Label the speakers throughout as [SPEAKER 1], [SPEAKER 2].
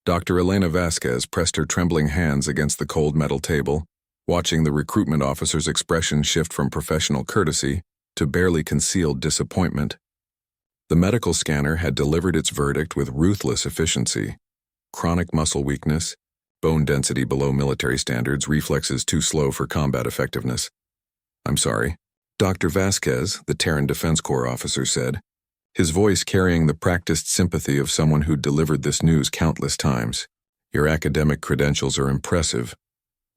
[SPEAKER 1] Dr. Elena Vasquez pressed her trembling hands against the cold metal table, watching the recruitment officer's expression shift from professional courtesy to barely concealed disappointment. The medical scanner had delivered its verdict with ruthless efficiency. Chronic muscle weakness, bone density below military standards, reflexes too slow for combat effectiveness. "I'm sorry," Dr. Vasquez, the Terran Defense Corps officer said, his voice carrying the practiced sympathy of someone who'd delivered this news countless times. "Your academic credentials are impressive,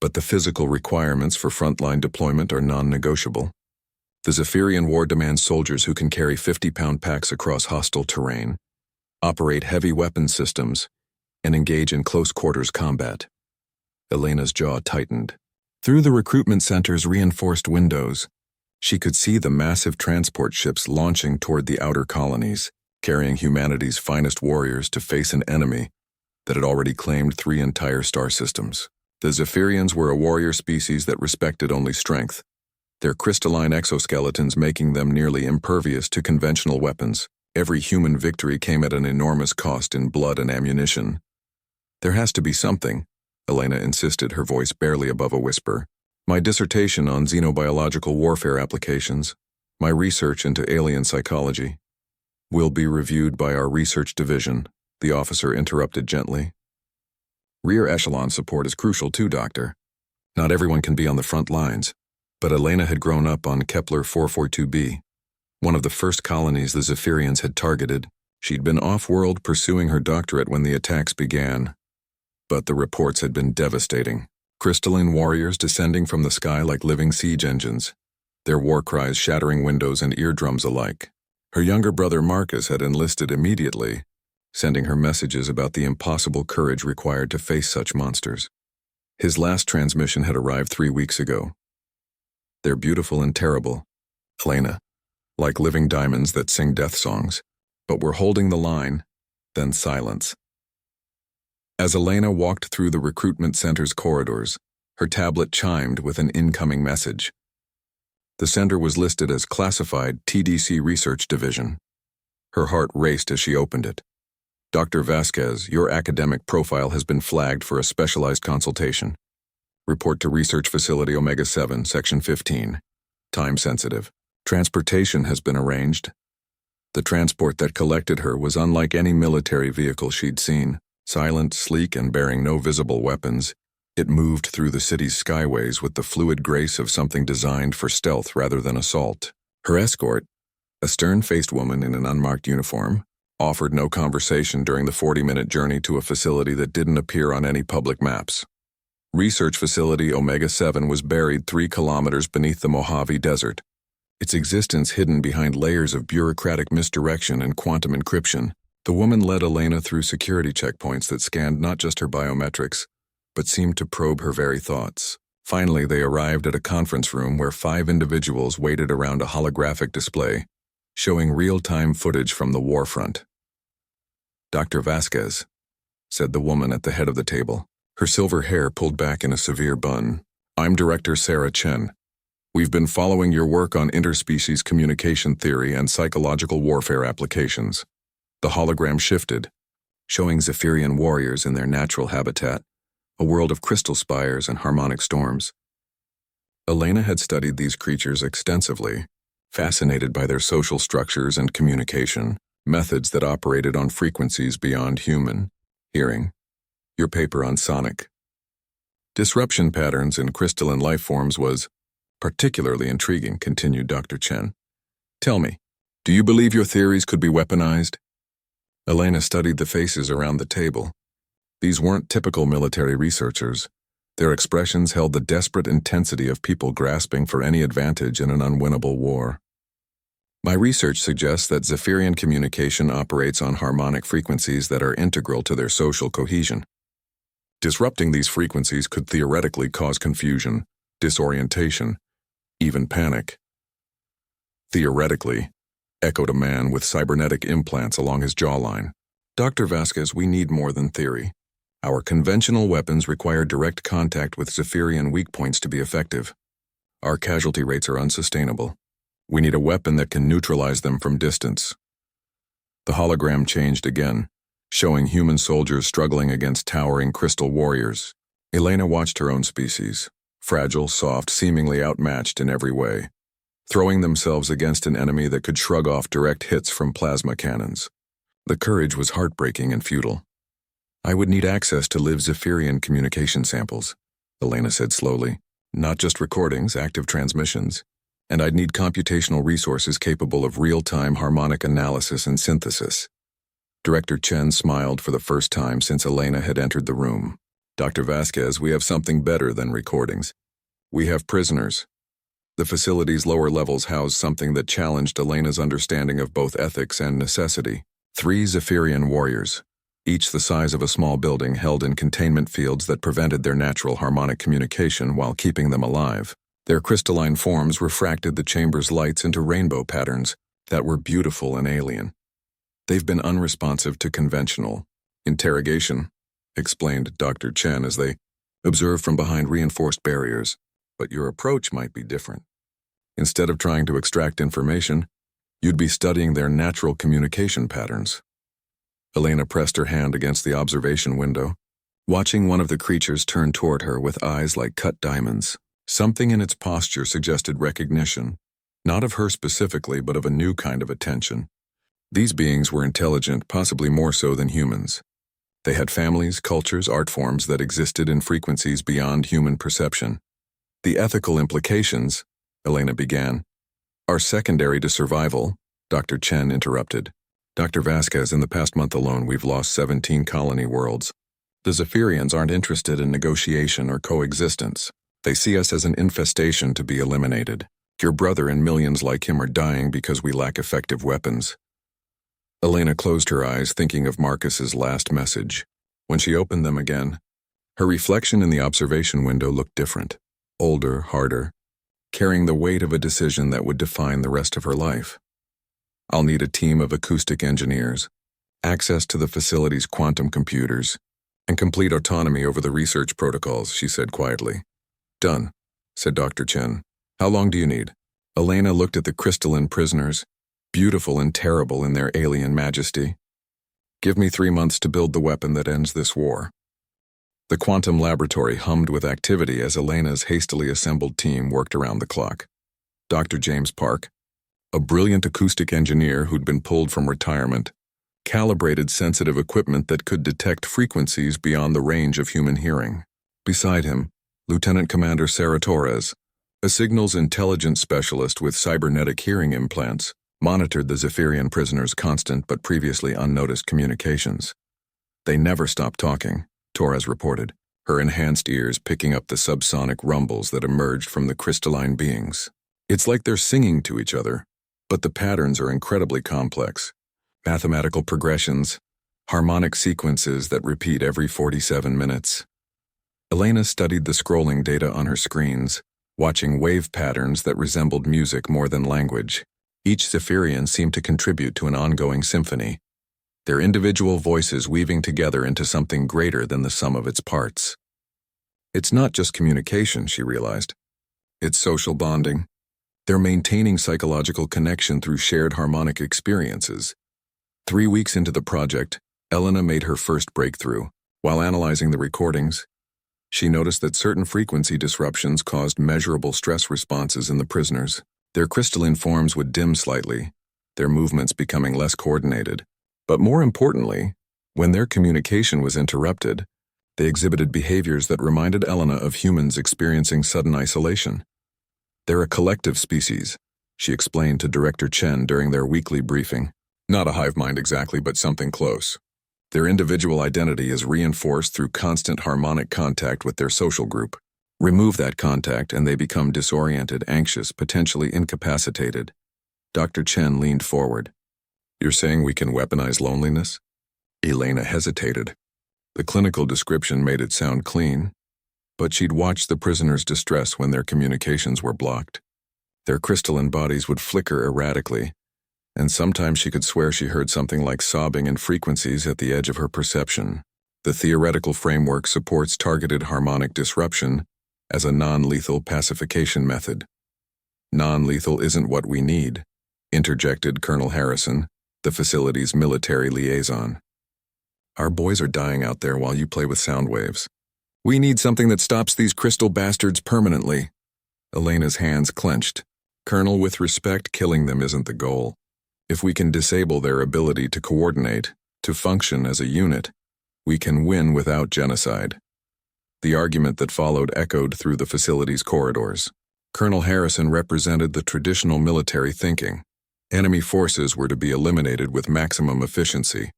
[SPEAKER 1] but the physical requirements for frontline deployment are non-negotiable. The Zephyrian War demands soldiers who can carry 50-pound packs across hostile terrain, operate heavy weapon systems, and engage in close-quarters combat." Elena's jaw tightened. Through the recruitment center's reinforced windows, she could see the massive transport ships launching toward the outer colonies, carrying humanity's finest warriors to face an enemy that had already claimed 3 entire star systems. The Zephyrians were a warrior species that respected only strength, their crystalline exoskeletons making them nearly impervious to conventional weapons. Every human victory came at an enormous cost in blood and ammunition. "There has to be something," Elena insisted, her voice barely above a whisper. "My dissertation on xenobiological warfare applications, my research into alien psychology, will be reviewed by our research division," the officer interrupted gently. "Rear echelon support is crucial too, Doctor. Not everyone can be on the front lines." But Elena had grown up on Kepler 442b, one of the first colonies the Zephyrians had targeted. She'd been off-world pursuing her doctorate when the attacks began. But the reports had been devastating. Crystalline warriors descending from the sky like living siege engines, their war cries shattering windows and eardrums alike. Her younger brother Marcus had enlisted immediately, sending her messages about the impossible courage required to face such monsters. His last transmission had arrived 3 weeks ago. "They're beautiful and terrible, Elena, like living diamonds that sing death songs, but we're holding the line." Then silence. As Elena walked through the recruitment center's corridors, her tablet chimed with an incoming message. The sender was listed as Classified TDC Research Division. Her heart raced as she opened it. "Dr. Vasquez, your academic profile has been flagged for a specialized consultation. Report to Research Facility Omega-7, Section 15. Time sensitive. Transportation has been arranged." The transport that collected her was unlike any military vehicle she'd seen. Silent, sleek, and bearing no visible weapons, it moved through the city's skyways with the fluid grace of something designed for stealth rather than assault. Her escort, a stern-faced woman in an unmarked uniform, offered no conversation during the 40-minute journey to a facility that didn't appear on any public maps. Research Facility Omega-7 was buried 3 kilometers beneath the Mojave Desert, its existence hidden behind layers of bureaucratic misdirection and quantum encryption. The woman led Elena through security checkpoints that scanned not just her biometrics, but seemed to probe her very thoughts. Finally, they arrived at a conference room where 5 individuals waited around a holographic display, showing real-time footage from the war front. "Dr. Vasquez," said the woman at the head of the table, her silver hair pulled back in a severe bun. "I'm Director Sarah Chen. We've been following your work on interspecies communication theory and psychological warfare applications." The hologram shifted, showing Zephyrian warriors in their natural habitat, a world of crystal spires and harmonic storms. Elena had studied these creatures extensively, fascinated by their social structures and communication, methods that operated on frequencies beyond human hearing. "Your paper on sonic disruption patterns in crystalline life forms was particularly intriguing," continued Dr. Chen. "Tell me, do you believe your theories could be weaponized?" Elena studied the faces around the table. These weren't typical military researchers. Their expressions held the desperate intensity of people grasping for any advantage in an unwinnable war. "My research suggests that Zephyrian communication operates on harmonic frequencies that are integral to their social cohesion. Disrupting these frequencies could theoretically cause confusion, disorientation, even panic." "Theoretically," echoed a man with cybernetic implants along his jawline. "Dr. Vasquez, we need more than theory. Our conventional weapons require direct contact with Zephyrian weak points to be effective. Our casualty rates are unsustainable. We need a weapon that can neutralize them from distance." The hologram changed again, showing human soldiers struggling against towering crystal warriors. Elena watched her own species, fragile, soft, seemingly outmatched in every way, throwing themselves against an enemy that could shrug off direct hits from plasma cannons. The courage was heartbreaking and futile. "I would need access to live Zephyrian communication samples," Elena said slowly. "Not just recordings, active transmissions. And I'd need computational resources capable of real-time harmonic analysis and synthesis." Director Chen smiled for the first time since Elena had entered the room. "Dr. Vasquez, we have something better than recordings. We have prisoners." The facility's lower levels housed something that challenged Elena's understanding of both ethics and necessity. 3 Zephyrian warriors, each the size of a small building, held in containment fields that prevented their natural harmonic communication while keeping them alive. Their crystalline forms refracted the chamber's lights into rainbow patterns that were beautiful and alien. "They've been unresponsive to conventional interrogation," explained Dr. Chen as they observed from behind reinforced barriers. "But your approach might be different. Instead of trying to extract information, you'd be studying their natural communication patterns." Elena pressed her hand against the observation window, watching one of the creatures turn toward her with eyes like cut diamonds. Something in its posture suggested recognition, not of her specifically, but of a new kind of attention. These beings were intelligent, possibly more so than humans. They had families, cultures, art forms that existed in frequencies beyond human perception. "The ethical implications," Elena began, "are secondary to survival," Dr. Chen interrupted. "Dr. Vasquez, in the past month alone, we've lost 17 colony worlds. The Zephyrians aren't interested in negotiation or coexistence. They see us as an infestation to be eliminated. Your brother and millions like him are dying because we lack effective weapons." Elena closed her eyes, thinking of Marcus's last message. When she opened them again, her reflection in the observation window looked different. Older, harder, carrying the weight of a decision that would define the rest of her life. "I'll need a team of acoustic engineers, access to the facility's quantum computers, and complete autonomy over the research protocols," she said quietly. "Done," said Dr. Chen. "How long do you need?" Elena looked at the crystalline prisoners, beautiful and terrible in their alien majesty. "Give me 3 months to build the weapon that ends this war." The quantum laboratory hummed with activity as Elena's hastily assembled team worked around the clock. Dr. James Park, a brilliant acoustic engineer who'd been pulled from retirement, calibrated sensitive equipment that could detect frequencies beyond the range of human hearing. Beside him, Lieutenant Commander Sarah Torres, a signals intelligence specialist with cybernetic hearing implants, monitored the Zephyrian prisoners' constant but previously unnoticed communications. "They never stopped talking," Torres reported, her enhanced ears picking up the subsonic rumbles that emerged from the crystalline beings. "It's like they're singing to each other, but the patterns are incredibly complex. Mathematical progressions, harmonic sequences that repeat every 47 minutes. Elena studied the scrolling data on her screens, watching wave patterns that resembled music more than language. Each Zephyrian seemed to contribute to an ongoing symphony, their individual voices weaving together into something greater than the sum of its parts. It's not just communication, she realized. It's social bonding. They're maintaining psychological connection through shared harmonic experiences. 3 weeks into the project, Elena made her first breakthrough. While analyzing the recordings, she noticed that certain frequency disruptions caused measurable stress responses in the prisoners. Their crystalline forms would dim slightly, their movements becoming less coordinated. But more importantly, when their communication was interrupted, they exhibited behaviors that reminded Elena of humans experiencing sudden isolation. "They're a collective species," she explained to Director Chen during their weekly briefing. "Not a hive mind exactly, but something close. Their individual identity is reinforced through constant harmonic contact with their social group. Remove that contact and they become disoriented, anxious, potentially incapacitated." Dr. Chen leaned forward. "You're saying we can weaponize loneliness?" Elena hesitated. The clinical description made it sound clean, but she'd watched the prisoners' distress when their communications were blocked. Their crystalline bodies would flicker erratically, and sometimes she could swear she heard something like sobbing in frequencies at the edge of her perception. The theoretical framework supports targeted harmonic disruption as a non-lethal pacification method. "Non-lethal isn't what we need," interjected Colonel Harrison, the facility's military liaison. Our boys are dying out there while you play with sound waves. We need something that stops these crystal bastards permanently. Elena's hands clenched. Colonel, with respect, killing them isn't the goal. If we can disable their ability to coordinate, to function as a unit, we can win without genocide. The argument that followed echoed through the facility's corridors. Colonel Harrison represented the traditional military thinking. Enemy forces were to be eliminated with maximum efficiency.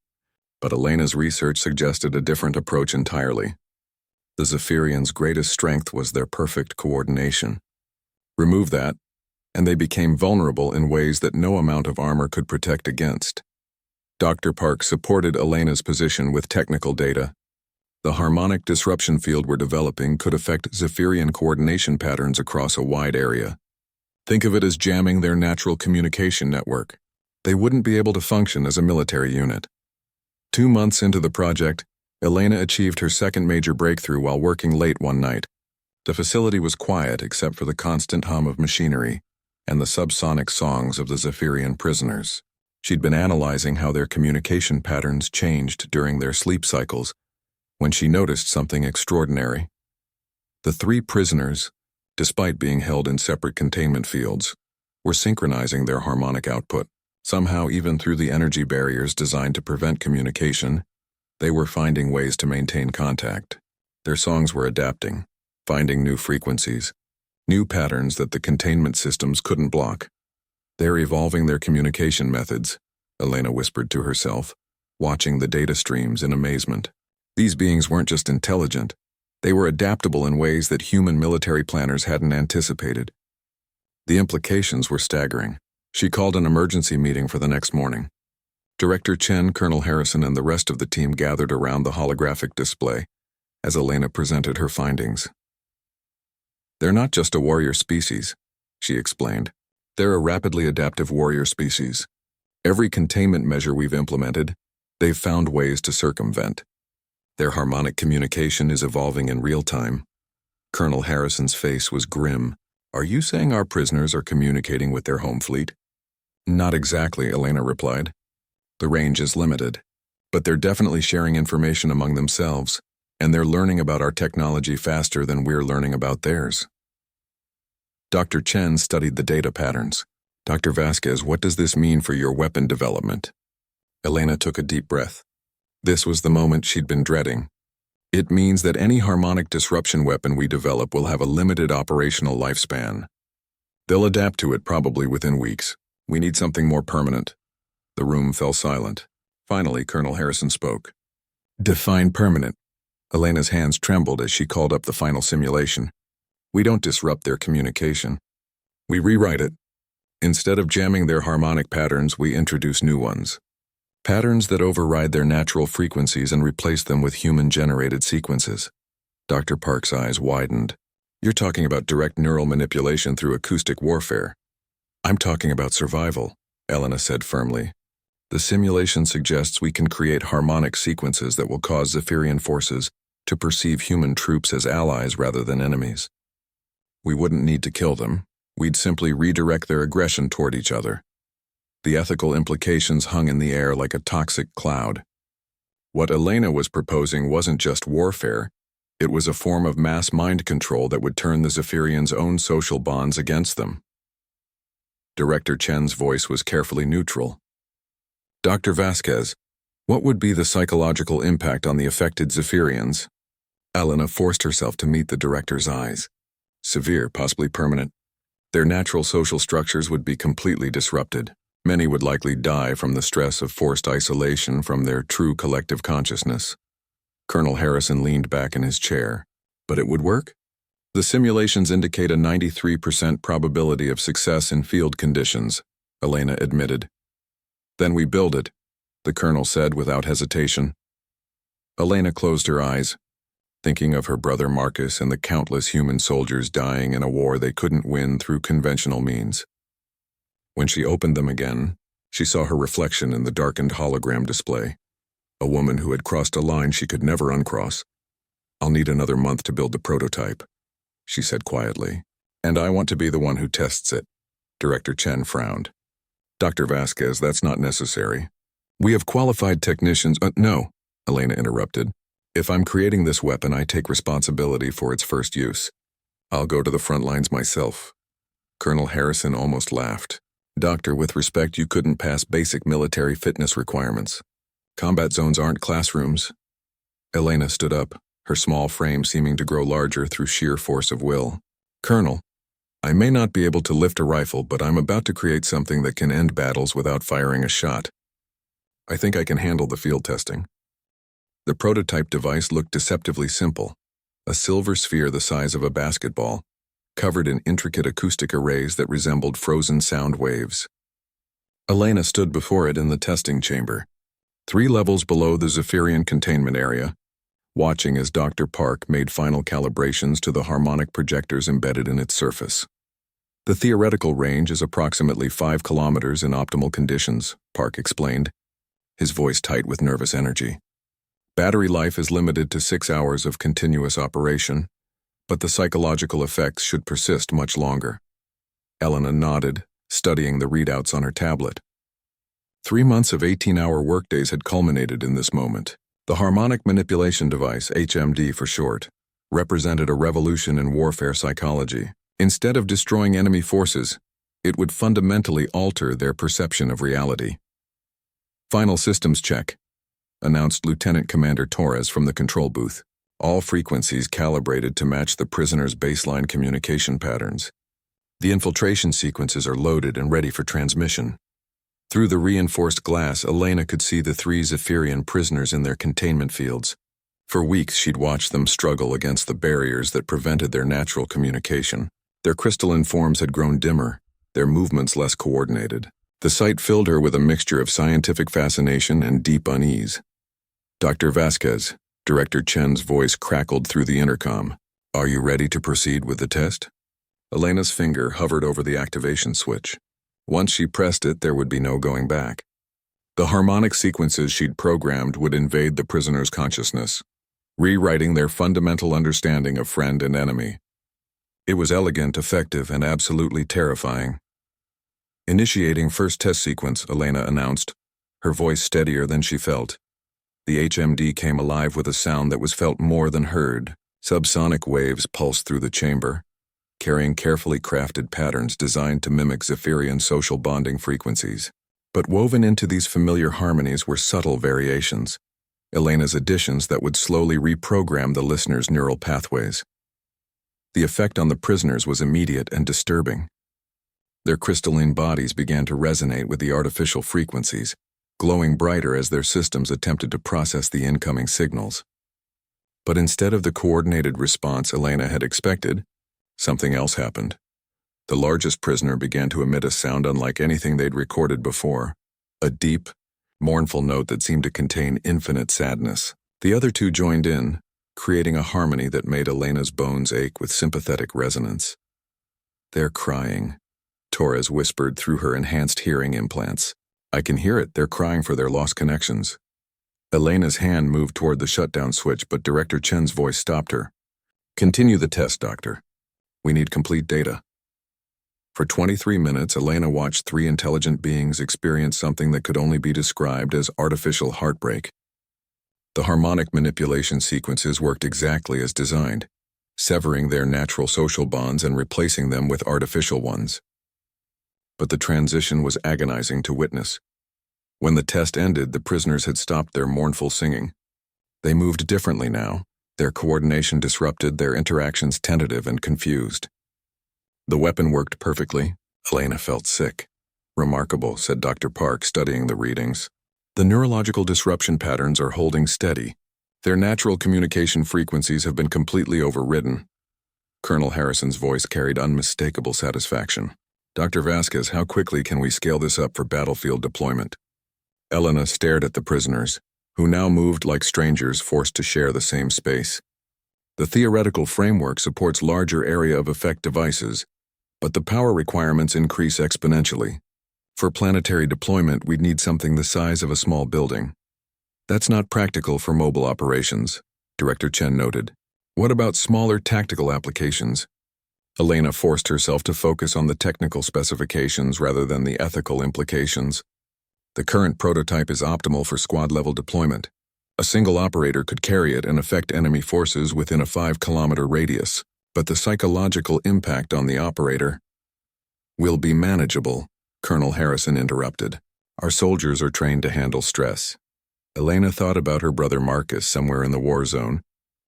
[SPEAKER 1] But Elena's research suggested a different approach entirely. The Zephyrians' greatest strength was their perfect coordination. Remove that, and they became vulnerable in ways that no amount of armor could protect against. Dr. Park supported Elena's position with technical data. The harmonic disruption field we're developing could affect Zephyrian coordination patterns across a wide area. Think of it as jamming their natural communication network. They wouldn't be able to function as a military unit. 2 months into the project, Elena achieved her second major breakthrough while working late one night. The facility was quiet except for the constant hum of machinery and the subsonic songs of the Zephyrian prisoners. She'd been analyzing how their communication patterns changed during their sleep cycles when she noticed something extraordinary. The 3 prisoners, despite being held in separate containment fields, were synchronizing their harmonic output. Somehow, even through the energy barriers designed to prevent communication, they were finding ways to maintain contact. Their songs were adapting, finding new frequencies, new patterns that the containment systems couldn't block. They're evolving their communication methods, Elena whispered to herself, watching the data streams in amazement. These beings weren't just intelligent, they were adaptable in ways that human military planners hadn't anticipated. The implications were staggering. She called an emergency meeting for the next morning. Director Chen, Colonel Harrison, and the rest of the team gathered around the holographic display as Elena presented her findings. They're not just a warrior species, she explained. They're a rapidly adaptive warrior species. Every containment measure we've implemented, they've found ways to circumvent. Their harmonic communication is evolving in real time. Colonel Harrison's face was grim. Are you saying our prisoners are communicating with their home fleet? Not exactly, Elena replied. The range is limited, but they're definitely sharing information among themselves, and they're learning about our technology faster than we're learning about theirs. Dr. Chen studied the data patterns. Dr. Vasquez, what does this mean for your weapon development? Elena took a deep breath. This was the moment she'd been dreading. It means that any harmonic disruption weapon we develop will have a limited operational lifespan. They'll adapt to it probably within weeks. We need something more permanent. The room fell silent. Finally, Colonel Harrison spoke. Define permanent. Elena's hands trembled as she called up the final simulation. We don't disrupt their communication. We rewrite it. Instead of jamming their harmonic patterns, we introduce new ones. Patterns that override their natural frequencies and replace them with human-generated sequences. Dr. Park's eyes widened. You're talking about direct neural manipulation through acoustic warfare. I'm talking about survival, Elena said firmly. The simulation suggests we can create harmonic sequences that will cause Zephyrian forces to perceive human troops as allies rather than enemies. We wouldn't need to kill them. We'd simply redirect their aggression toward each other. The ethical implications hung in the air like a toxic cloud. What Elena was proposing wasn't just warfare, it was a form of mass mind control that would turn the Zephyrians' own social bonds against them. Director Chen's voice was carefully neutral. Dr. Vasquez, what would be the psychological impact on the affected Zephyrians? Elena forced herself to meet the director's eyes. Severe, possibly permanent. Their natural social structures would be completely disrupted. Many would likely die from the stress of forced isolation from their true collective consciousness. Colonel Harrison leaned back in his chair. But it would work? The simulations indicate a 93% probability of success in field conditions, Elena admitted. Then we build it, the colonel said without hesitation. Elena closed her eyes, thinking of her brother Marcus and the countless human soldiers dying in a war they couldn't win through conventional means. When she opened them again, she saw her reflection in the darkened hologram display, a woman who had crossed a line she could never uncross. I'll need another month to build the prototype, she said quietly, and I want to be the one who tests it. Director Chen frowned. Dr. Vasquez, that's not necessary. We have qualified technicians. No, Elena interrupted. If I'm creating this weapon, I take responsibility for its first use. I'll go to the front lines myself. Colonel Harrison almost laughed. Doctor, with respect, you couldn't pass basic military fitness requirements. Combat zones aren't classrooms. Elena stood up, her small frame seeming to grow larger through sheer force of will. Colonel, I may not be able to lift a rifle, but I'm about to create something that can end battles without firing a shot. I think I can handle the field testing. The prototype device looked deceptively simple, a silver sphere the size of a basketball, covered in intricate acoustic arrays that resembled frozen sound waves. Elena stood before it in the testing chamber, 3 levels below the Zephyrian containment area, watching as Dr. Park made final calibrations to the harmonic projectors embedded in its surface. The theoretical range is approximately 5 kilometers in optimal conditions, Park explained, his voice tight with nervous energy. Battery life is limited to 6 hours of continuous operation, but the psychological effects should persist much longer. Elena nodded, studying the readouts on her tablet. 3 months of 18-hour workdays had culminated in this moment. The harmonic manipulation device, HMD for short, represented a revolution in warfare psychology. Instead of destroying enemy forces, it would fundamentally alter their perception of reality. Final systems check, announced Lieutenant Commander Torres from the control booth. All frequencies calibrated to match the prisoner's baseline communication patterns. The infiltration sequences are loaded and ready for transmission. Through the reinforced glass, Elena could see the 3 Zephyrian prisoners in their containment fields. For weeks, she'd watched them struggle against the barriers that prevented their natural communication. Their crystalline forms had grown dimmer, their movements less coordinated. The sight filled her with a mixture of scientific fascination and deep unease. Dr. Vasquez, Director Chen's voice crackled through the intercom. Are you ready to proceed with the test? Elena's finger hovered over the activation switch. Once she pressed it, there would be no going back. The harmonic sequences she'd programmed would invade the prisoner's consciousness, rewriting their fundamental understanding of friend and enemy. It was elegant, effective, and absolutely terrifying. Initiating first test sequence, Elena announced, her voice steadier than she felt. The HMD came alive with a sound that was felt more than heard. Subsonic waves pulsed through the chamber, carrying carefully crafted patterns designed to mimic Zephyrian social bonding frequencies. But woven into these familiar harmonies were subtle variations, Elena's additions that would slowly reprogram the listener's neural pathways. The effect on the prisoners was immediate and disturbing. Their crystalline bodies began to resonate with the artificial frequencies, glowing brighter as their systems attempted to process the incoming signals. But instead of the coordinated response Elena had expected, something else happened. The largest prisoner began to emit a sound unlike anything they'd recorded before, a deep, mournful note that seemed to contain infinite sadness. The other 2 joined in, creating a harmony that made Elena's bones ache with sympathetic resonance. They're crying, Torres whispered through her enhanced hearing implants. I can hear it, they're crying for their lost connections. Elena's hand moved toward the shutdown switch, but Director Chen's voice stopped her. Continue the test, Doctor. We need complete data. For 23 minutes, Elena watched 3 intelligent beings experience something that could only be described as artificial heartbreak. The harmonic manipulation sequences worked exactly as designed, severing their natural social bonds and replacing them with artificial ones. But the transition was agonizing to witness. When the test ended, the prisoners had stopped their mournful singing. They moved differently now, their coordination disrupted, their interactions tentative and confused. The weapon worked perfectly. Elena felt sick. Remarkable, said Dr. Park, studying the readings. The neurological disruption patterns are holding steady. Their natural communication frequencies have been completely overridden. Colonel Harrison's voice carried unmistakable satisfaction. Dr. Vasquez, how quickly can we scale this up for battlefield deployment? Elena stared at the prisoners, who now moved like strangers forced to share the same space. The theoretical framework supports larger area of effect devices, but the power requirements increase exponentially. For planetary deployment, we'd need something the size of a small building. That's not practical for mobile operations, Director Chen noted. What about smaller tactical applications? Elena forced herself to focus on the technical specifications rather than the ethical implications. The current prototype is optimal for squad-level deployment, A single operator could carry it and affect enemy forces within a 5-kilometer radius, but the psychological impact on the operator will be manageable, Colonel Harrison interrupted. Our soldiers are trained to handle stress. Elena thought about her brother Marcus somewhere in the war zone,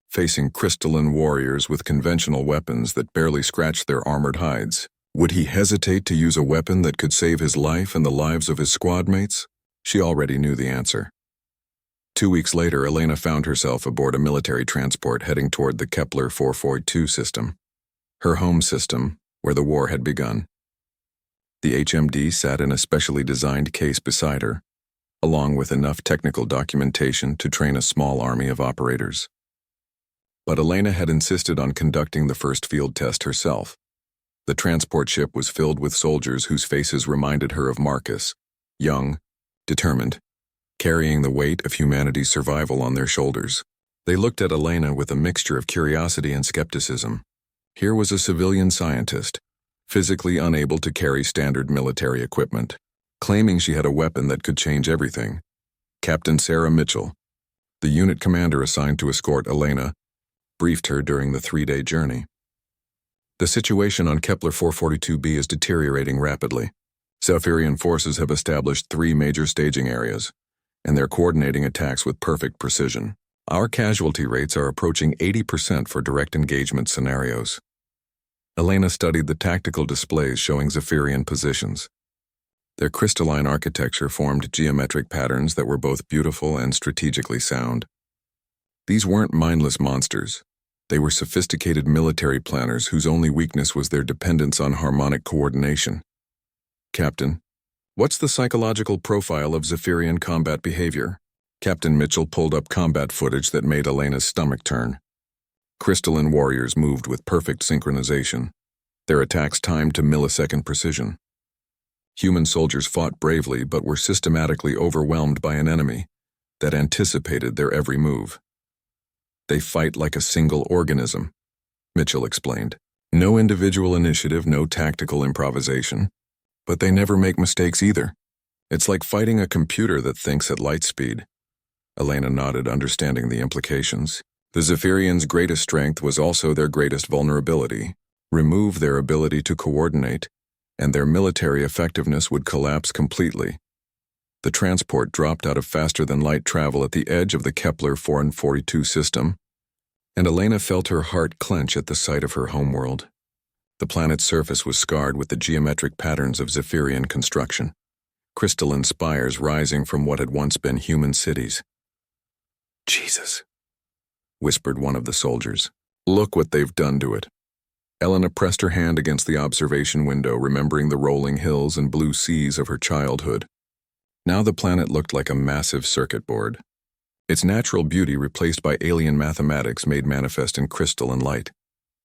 [SPEAKER 1] facing crystalline warriors with conventional weapons that barely scratched their armored hides. Would he hesitate to use a weapon that could save his life and the lives of his squad mates? She already knew the answer. 2 weeks later, Elena found herself aboard a military transport heading toward the Kepler 442 system, her home system, where the war had begun. The HMD sat in a specially designed case beside her, along with enough technical documentation to train a small army of operators. But Elena had insisted on conducting the first field test herself. The transport ship was filled with soldiers whose faces reminded her of Marcus, young, determined, carrying the weight of humanity's survival on their shoulders. They looked at Elena with a mixture of curiosity and skepticism. Here was a civilian scientist, physically unable to carry standard military equipment, claiming she had a weapon that could change everything. Captain Sarah Mitchell, the unit commander assigned to escort Elena, briefed her during the 3-day journey. The situation on Kepler 442b is deteriorating rapidly. Zephyrian forces have established 3 major staging areas, and they're coordinating attacks with perfect precision. Our casualty rates are approaching 80% for direct engagement scenarios. Elena studied the tactical displays showing Zephyrian positions. Their crystalline architecture formed geometric patterns that were both beautiful and strategically sound. These weren't mindless monsters. They were sophisticated military planners whose only weakness was their dependence on harmonic coordination. Captain, what's the psychological profile of Zephyrian combat behavior? Captain Mitchell pulled up combat footage that made Elena's stomach turn. Crystalline warriors moved with perfect synchronization, their attacks timed to millisecond precision. Human soldiers fought bravely but were systematically overwhelmed by an enemy that anticipated their every move. They fight like a single organism, Mitchell explained. No individual initiative, no tactical improvisation. But they never make mistakes either. It's like fighting a computer that thinks at light speed. Elena nodded, understanding the implications. The Zephyrians' greatest strength was also their greatest vulnerability. Remove their ability to coordinate, and their military effectiveness would collapse completely. The transport dropped out of faster-than-light travel at the edge of the Kepler 442 system, and Elena felt her heart clench at the sight of her homeworld. The planet's surface was scarred with the geometric patterns of Zephyrian construction, crystalline spires rising from what had once been human cities. Jesus, whispered one of the soldiers. Look what they've done to it. Elena pressed her hand against the observation window, remembering the rolling hills and blue seas of her childhood. Now the planet looked like a massive circuit board, its natural beauty replaced by alien mathematics made manifest in crystalline light.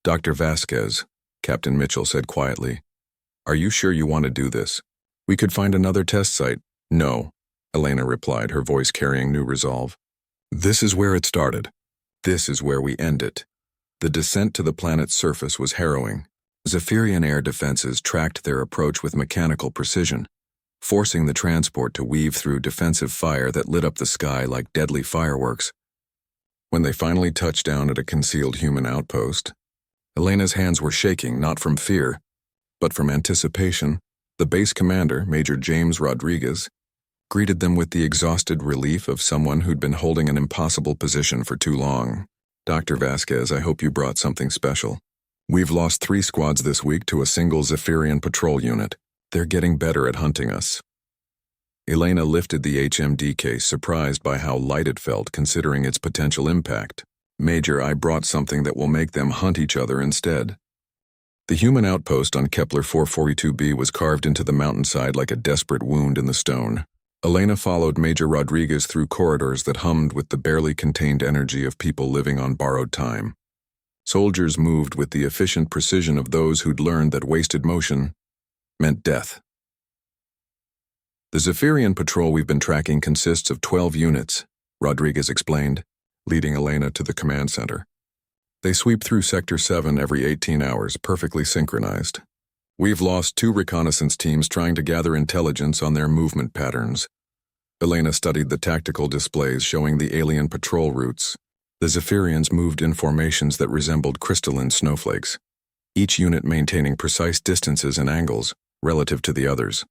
[SPEAKER 1] Dr. Vasquez, Captain Mitchell said quietly, are you sure you want to do this? We could find another test site. No, Elena replied, her voice carrying new resolve. This is where it started. This is where we end it. The descent to the planet's surface was harrowing. Zephyrian air defenses tracked their approach with mechanical precision, forcing the transport to weave through defensive fire that lit up the sky like deadly fireworks. When they finally touched down at a concealed human outpost, Elena's hands were shaking, not from fear, but from anticipation. The base commander, Major James Rodriguez, greeted them with the exhausted relief of someone who'd been holding an impossible position for too long. Dr. Vasquez, I hope you brought something special. We've lost 3 squads this week to a single Zephyrian patrol unit. They're getting better at hunting us. Elena lifted the HMD case, surprised by how light it felt considering its potential impact. Major, I brought something that will make them hunt each other instead. The human outpost on Kepler 442b was carved into the mountainside like a desperate wound in the stone. Elena followed Major Rodriguez through corridors that hummed with the barely contained energy of people living on borrowed time. Soldiers moved with the efficient precision of those who'd learned that wasted motion meant death. The Zephyrian patrol we've been tracking consists of 12 units, Rodriguez explained, leading Elena to the command center. They sweep through Sector 7 every 18 hours, perfectly synchronized. We've lost 2 reconnaissance teams trying to gather intelligence on their movement patterns. Elena studied the tactical displays showing the alien patrol routes. The Zephyrians moved in formations that resembled crystalline snowflakes, each unit maintaining precise distances and angles relative to the others.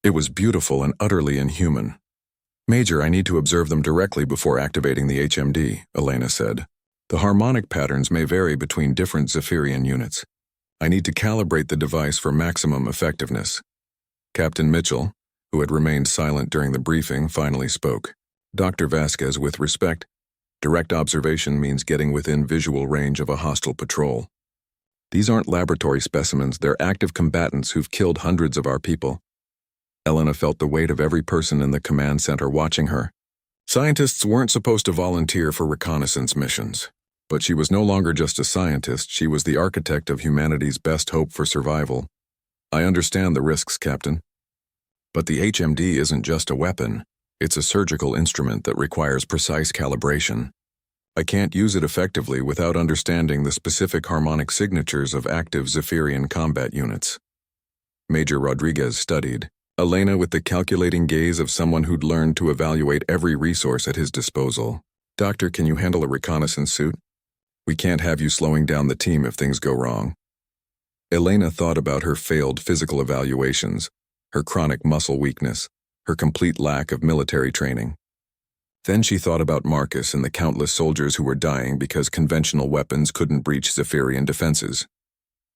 [SPEAKER 1] It was beautiful and utterly inhuman. "Major, I need to observe them directly before activating the HMD," Elena said. "The harmonic patterns may vary between different Zephyrian units. I need to calibrate the device for maximum effectiveness." Captain Mitchell, who had remained silent during the briefing, finally spoke. "Dr. Vasquez, with respect, direct observation means getting within visual range of a hostile patrol. These aren't laboratory specimens, they're active combatants who've killed hundreds of our people." Elena felt the weight of every person in the command center watching her. Scientists weren't supposed to volunteer for reconnaissance missions, but she was no longer just a scientist, she was the architect of humanity's best hope for survival. "I understand the risks, Captain. But the HMD isn't just a weapon, it's a surgical instrument that requires precise calibration. I can't use it effectively without understanding the specific harmonic signatures of active Zephyrian combat units." Major Rodriguez studied Elena with the calculating gaze of someone who'd learned to evaluate every resource at his disposal. "Doctor, can you handle a reconnaissance suit? We can't have you slowing down the team if things go wrong." Elena thought about her failed physical evaluations, her chronic muscle weakness, her complete lack of military training. Then she thought about Marcus and the countless soldiers who were dying because conventional weapons couldn't breach Zephyrian defenses.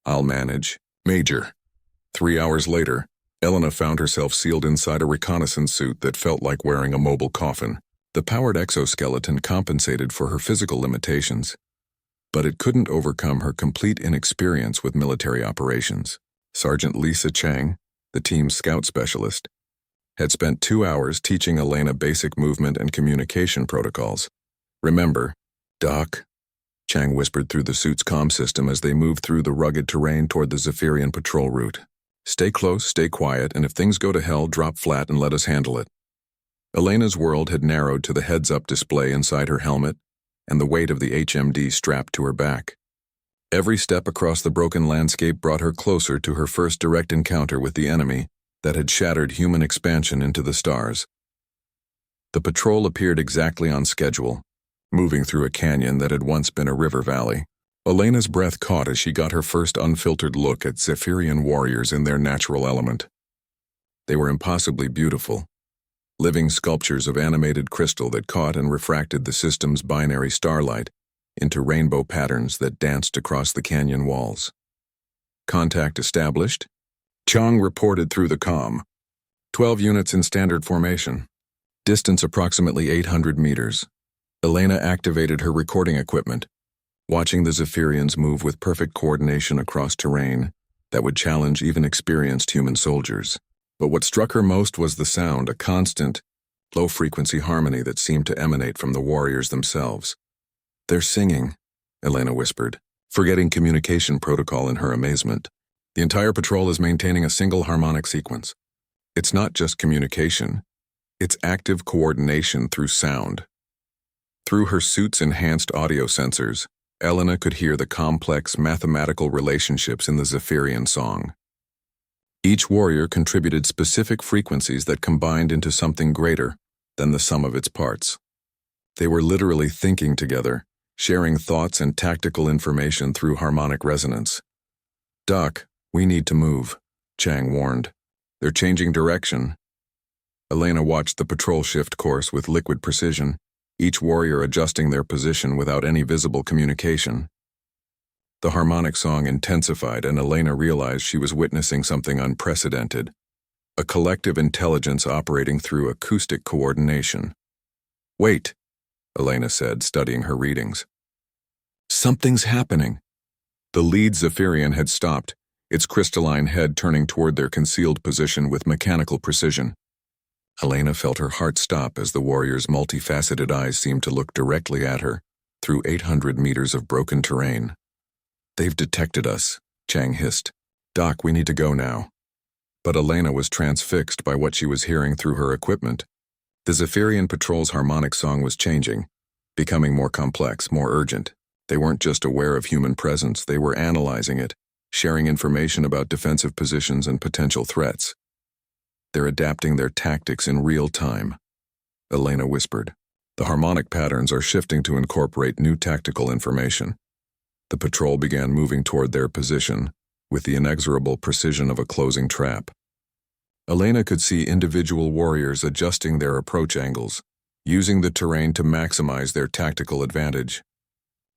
[SPEAKER 1] "I'll manage, Major." 3 hours later, Elena found herself sealed inside a reconnaissance suit that felt like wearing a mobile coffin. The powered exoskeleton compensated for her physical limitations, but it couldn't overcome her complete inexperience with military operations. Sergeant Lisa Chang, the team's scout specialist, had spent 2 hours teaching Elena basic movement and communication protocols. "Remember, Doc," Chang whispered through the suit's comm system as they moved through the rugged terrain toward the Zephyrian patrol route. "Stay close, stay quiet, and if things go to hell, drop flat and let us handle it." Elena's world had narrowed to the heads-up display inside her helmet and the weight of the HMD strapped to her back. Every step across the broken landscape brought her closer to her first direct encounter with the enemy that had shattered human expansion into the stars. The patrol appeared exactly on schedule, moving through a canyon that had once been a river valley. Elena's breath caught as she got her first unfiltered look at Zephyrian warriors in their natural element. They were impossibly beautiful, living sculptures of animated crystal that caught and refracted the system's binary starlight into rainbow patterns that danced across the canyon walls. "Contact established," Chang reported through the comm. 12 units in standard formation. Distance approximately 800 meters. Elena activated her recording equipment, watching the Zephyrians move with perfect coordination across terrain that would challenge even experienced human soldiers. But what struck her most was the sound, a constant, low-frequency harmony that seemed to emanate from the warriors themselves. "They're singing," Elena whispered, forgetting communication protocol in her amazement. "The entire patrol is maintaining a single harmonic sequence. It's not just communication, it's active coordination through sound." Through her suit's enhanced audio sensors, Elena could hear the complex mathematical relationships in the Zephyrian song. Each warrior contributed specific frequencies that combined into something greater than the sum of its parts. They were literally thinking together, sharing thoughts and tactical information through harmonic resonance. "Doc, we need to move," Chang warned. "They're changing direction." Elena watched the patrol shift course with liquid precision, each warrior adjusting their position without any visible communication. The harmonic song intensified, and Elena realized she was witnessing something unprecedented, a collective intelligence operating through acoustic coordination. "Wait," Elena said, studying her readings. "Something's happening." The lead Zephyrian had stopped, its crystalline head turning toward their concealed position with mechanical precision. Elena felt her heart stop as the warrior's multifaceted eyes seemed to look directly at her, through 800 meters of broken terrain. "They've detected us," Chang hissed. "Doc, we need to go now." But Elena was transfixed by what she was hearing through her equipment. The Zephyrian patrol's harmonic song was changing, becoming more complex, more urgent. They weren't just aware of human presence, they were analyzing it, sharing information about defensive positions and potential threats. They're adapting their tactics in real time, Elena whispered. The harmonic patterns are shifting to incorporate new tactical information. The patrol began moving toward their position, with the inexorable precision of a closing trap. Elena could see individual warriors adjusting their approach angles, using the terrain to maximize their tactical advantage.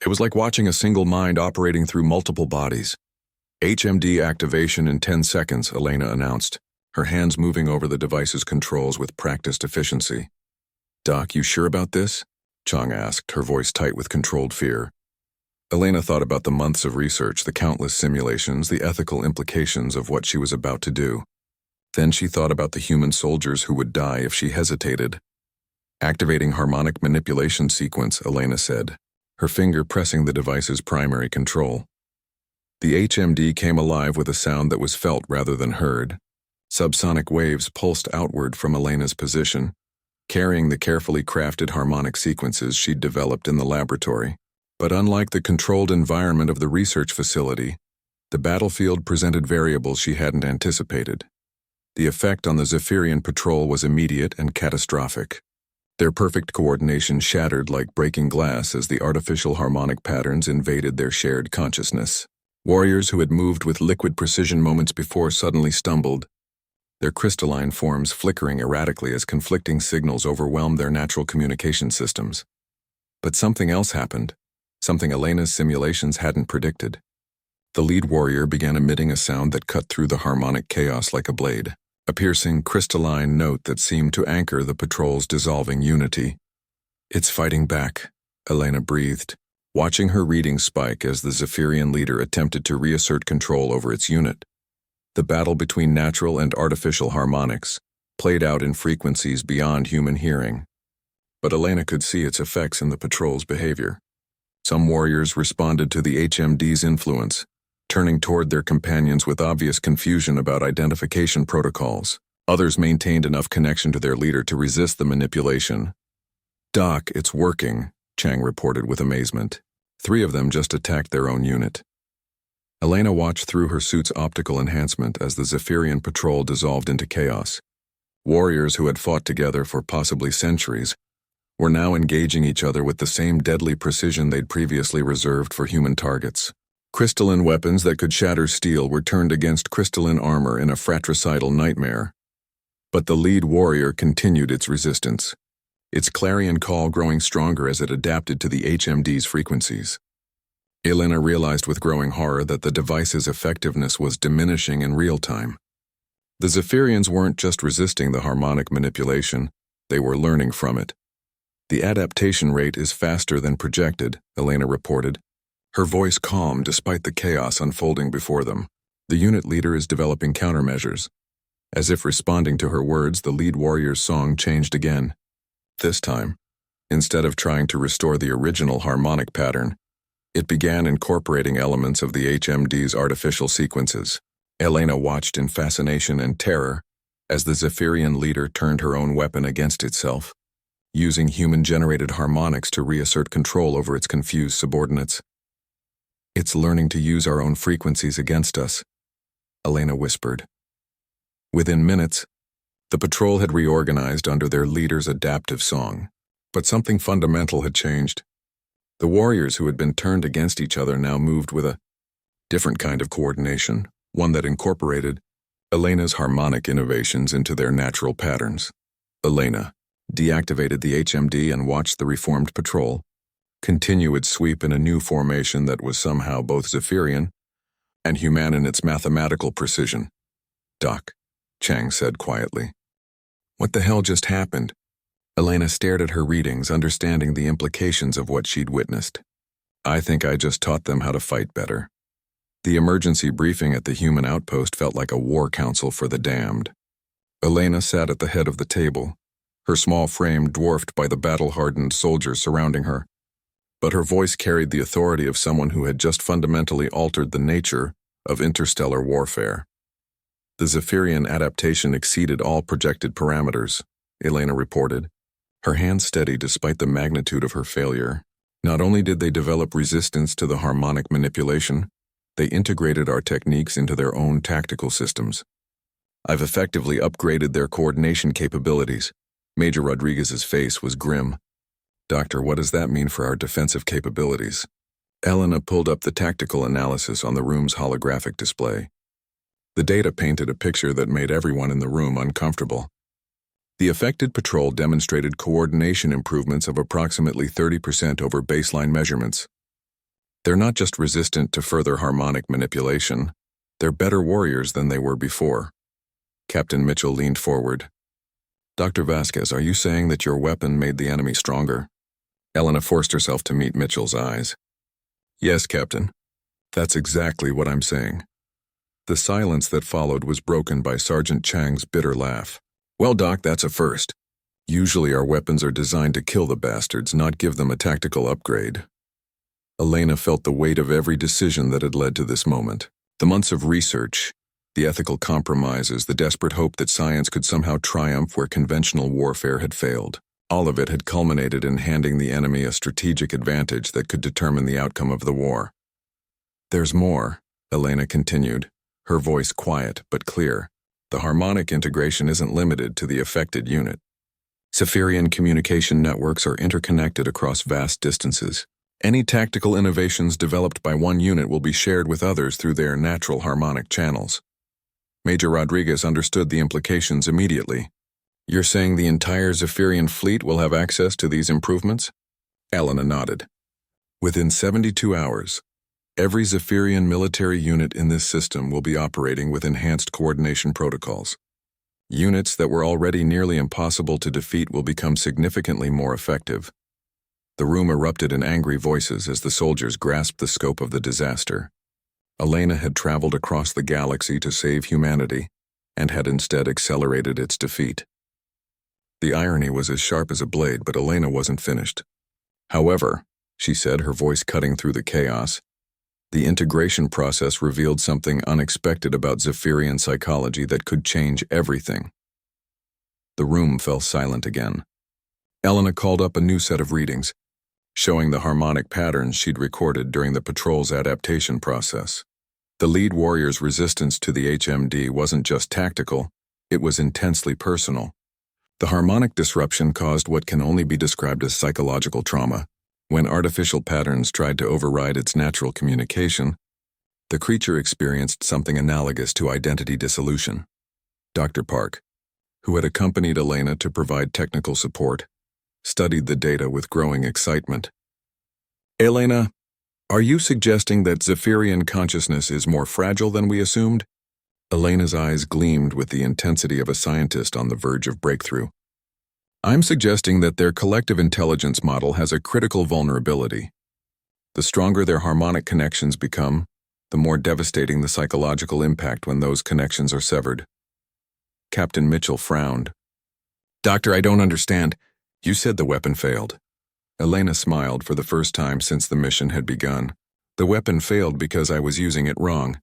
[SPEAKER 1] It was like watching a single mind operating through multiple bodies. HMD activation in 10 seconds, Elena announced, her hands moving over the device's controls with practiced efficiency. Doc, you sure about this? Chang asked, her voice tight with controlled fear. Elena thought about the months of research, the countless simulations, the ethical implications of what she was about to do. Then she thought about the human soldiers who would die if she hesitated. Activating harmonic manipulation sequence, Elena said, her finger pressing the device's primary control. The HMD came alive with a sound that was felt rather than heard. Subsonic waves pulsed outward from Elena's position, carrying the carefully crafted harmonic sequences she'd developed in the laboratory. But unlike the controlled environment of the research facility, the battlefield presented variables she hadn't anticipated. The effect on the Zephyrian patrol was immediate and catastrophic. Their perfect coordination shattered like breaking glass as the artificial harmonic patterns invaded their shared consciousness. Warriors who had moved with liquid precision moments before suddenly stumbled, their crystalline forms flickering erratically as conflicting signals overwhelmed their natural communication systems. But something else happened, something Elena's simulations hadn't predicted. The lead warrior began emitting a sound that cut through the harmonic chaos like a blade, a piercing, crystalline note that seemed to anchor the patrol's dissolving unity. It's fighting back, Elena breathed, watching her readings spike as the Zephyrian leader attempted to reassert control over its unit. The battle between natural and artificial harmonics played out in frequencies beyond human hearing. But Elena could see its effects in the patrol's behavior. Some warriors responded to the HMD's influence, turning toward their companions with obvious confusion about identification protocols. Others maintained enough connection to their leader to resist the manipulation. Doc, it's working, Chang reported with amazement. 3 of them just attacked their own unit. Elena watched through her suit's optical enhancement as the Zephyrian patrol dissolved into chaos. Warriors who had fought together for possibly centuries were now engaging each other with the same deadly precision they'd previously reserved for human targets. Crystalline weapons that could shatter steel were turned against crystalline armor in a fratricidal nightmare. But the lead warrior continued its resistance, its clarion call growing stronger as it adapted to the HMD's frequencies. Elena realized with growing horror that the device's effectiveness was diminishing in real time. The Zephyrians weren't just resisting the harmonic manipulation, they were learning from it. The adaptation rate is faster than projected, Elena reported, her voice calm despite the chaos unfolding before them. The unit leader is developing countermeasures. As if responding to her words, the lead warrior's song changed again. This time, instead of trying to restore the original harmonic pattern, it began incorporating elements of the HMD's artificial sequences. Elena watched in fascination and terror as the Zephyrian leader turned her own weapon against itself, using human-generated harmonics to reassert control over its confused subordinates. It's learning to use our own frequencies against us, Elena whispered. Within minutes, the patrol had reorganized under their leader's adaptive song. But something fundamental had changed. The warriors who had been turned against each other now moved with a different kind of coordination, one that incorporated Elena's harmonic innovations into their natural patterns. Elena deactivated the HMD and watched the reformed patrol continue its sweep in a new formation that was somehow both Zephyrian and human in its mathematical precision. Doc, Chang said quietly. What the hell just happened? Elena stared at her readings, understanding the implications of what she'd witnessed. I think I just taught them how to fight better. The emergency briefing at the human outpost felt like a war council for the damned. Elena sat at the head of the table, her small frame dwarfed by the battle-hardened soldiers surrounding her. But her voice carried the authority of someone who had just fundamentally altered the nature of interstellar warfare. The Zephyrian adaptation exceeded all projected parameters, Elena reported, her hand steady despite the magnitude of her failure. Not only did they develop resistance to the harmonic manipulation, they integrated our techniques into their own tactical systems. I've effectively upgraded their coordination capabilities. Major Rodriguez's face was grim. Doctor, what does that mean for our defensive capabilities? Elena pulled up the tactical analysis on the room's holographic display. The data painted a picture that made everyone in the room uncomfortable. The affected patrol demonstrated coordination improvements of approximately 30% over baseline measurements. They're not just resistant to further harmonic manipulation, they're better warriors than they were before. Captain Mitchell leaned forward. Dr. Vasquez, are you saying that your weapon made the enemy stronger? Elena forced herself to meet Mitchell's eyes. Yes, Captain. That's exactly what I'm saying. The silence that followed was broken by Sergeant Chang's bitter laugh. Well, Doc, that's a first. Usually our weapons are designed to kill the bastards, not give them a tactical upgrade. Elena felt the weight of every decision that had led to this moment. The months of research, the ethical compromises, the desperate hope that science could somehow triumph where conventional warfare had failed. All of it had culminated in handing the enemy a strategic advantage that could determine the outcome of the war. There's more, Elena continued, her voice quiet but clear. The harmonic integration isn't limited to the affected unit. Zephyrian communication networks are interconnected across vast distances. Any tactical innovations developed by one unit will be shared with others through their natural harmonic channels. Major Rodriguez understood the implications immediately. You're saying the entire Zephyrian fleet will have access to these improvements? Elena nodded. Within 72 hours, every Zephyrian military unit in this system will be operating with enhanced coordination protocols. Units that were already nearly impossible to defeat will become significantly more effective. The room erupted in angry voices as the soldiers grasped the scope of the disaster. Elena had traveled across the galaxy to save humanity, and had instead accelerated its defeat. The irony was as sharp as a blade, but Elena wasn't finished. However, she said, her voice cutting through the chaos, the integration process revealed something unexpected about Zephyrian psychology that could change everything. The room fell silent again. Elena called up a new set of readings, showing the harmonic patterns she'd recorded during the patrol's adaptation process. The lead warrior's resistance to the HMD wasn't just tactical, it was intensely personal. The harmonic disruption caused what can only be described as psychological trauma. When artificial patterns tried to override its natural communication, the creature experienced something analogous to identity dissolution. Dr. Park, who had accompanied Elena to provide technical support, studied the data with growing excitement. Elena, are you suggesting that Zephyrian consciousness is more fragile than we assumed? Elena's eyes gleamed with the intensity of a scientist on the verge of breakthrough. I'm suggesting that their collective intelligence model has a critical vulnerability. The stronger their harmonic connections become, the more devastating the psychological impact when those connections are severed. Captain Mitchell frowned. Doctor, I don't understand. You said the weapon failed. Elena smiled for the first time since the mission had begun. The weapon failed because I was using it wrong.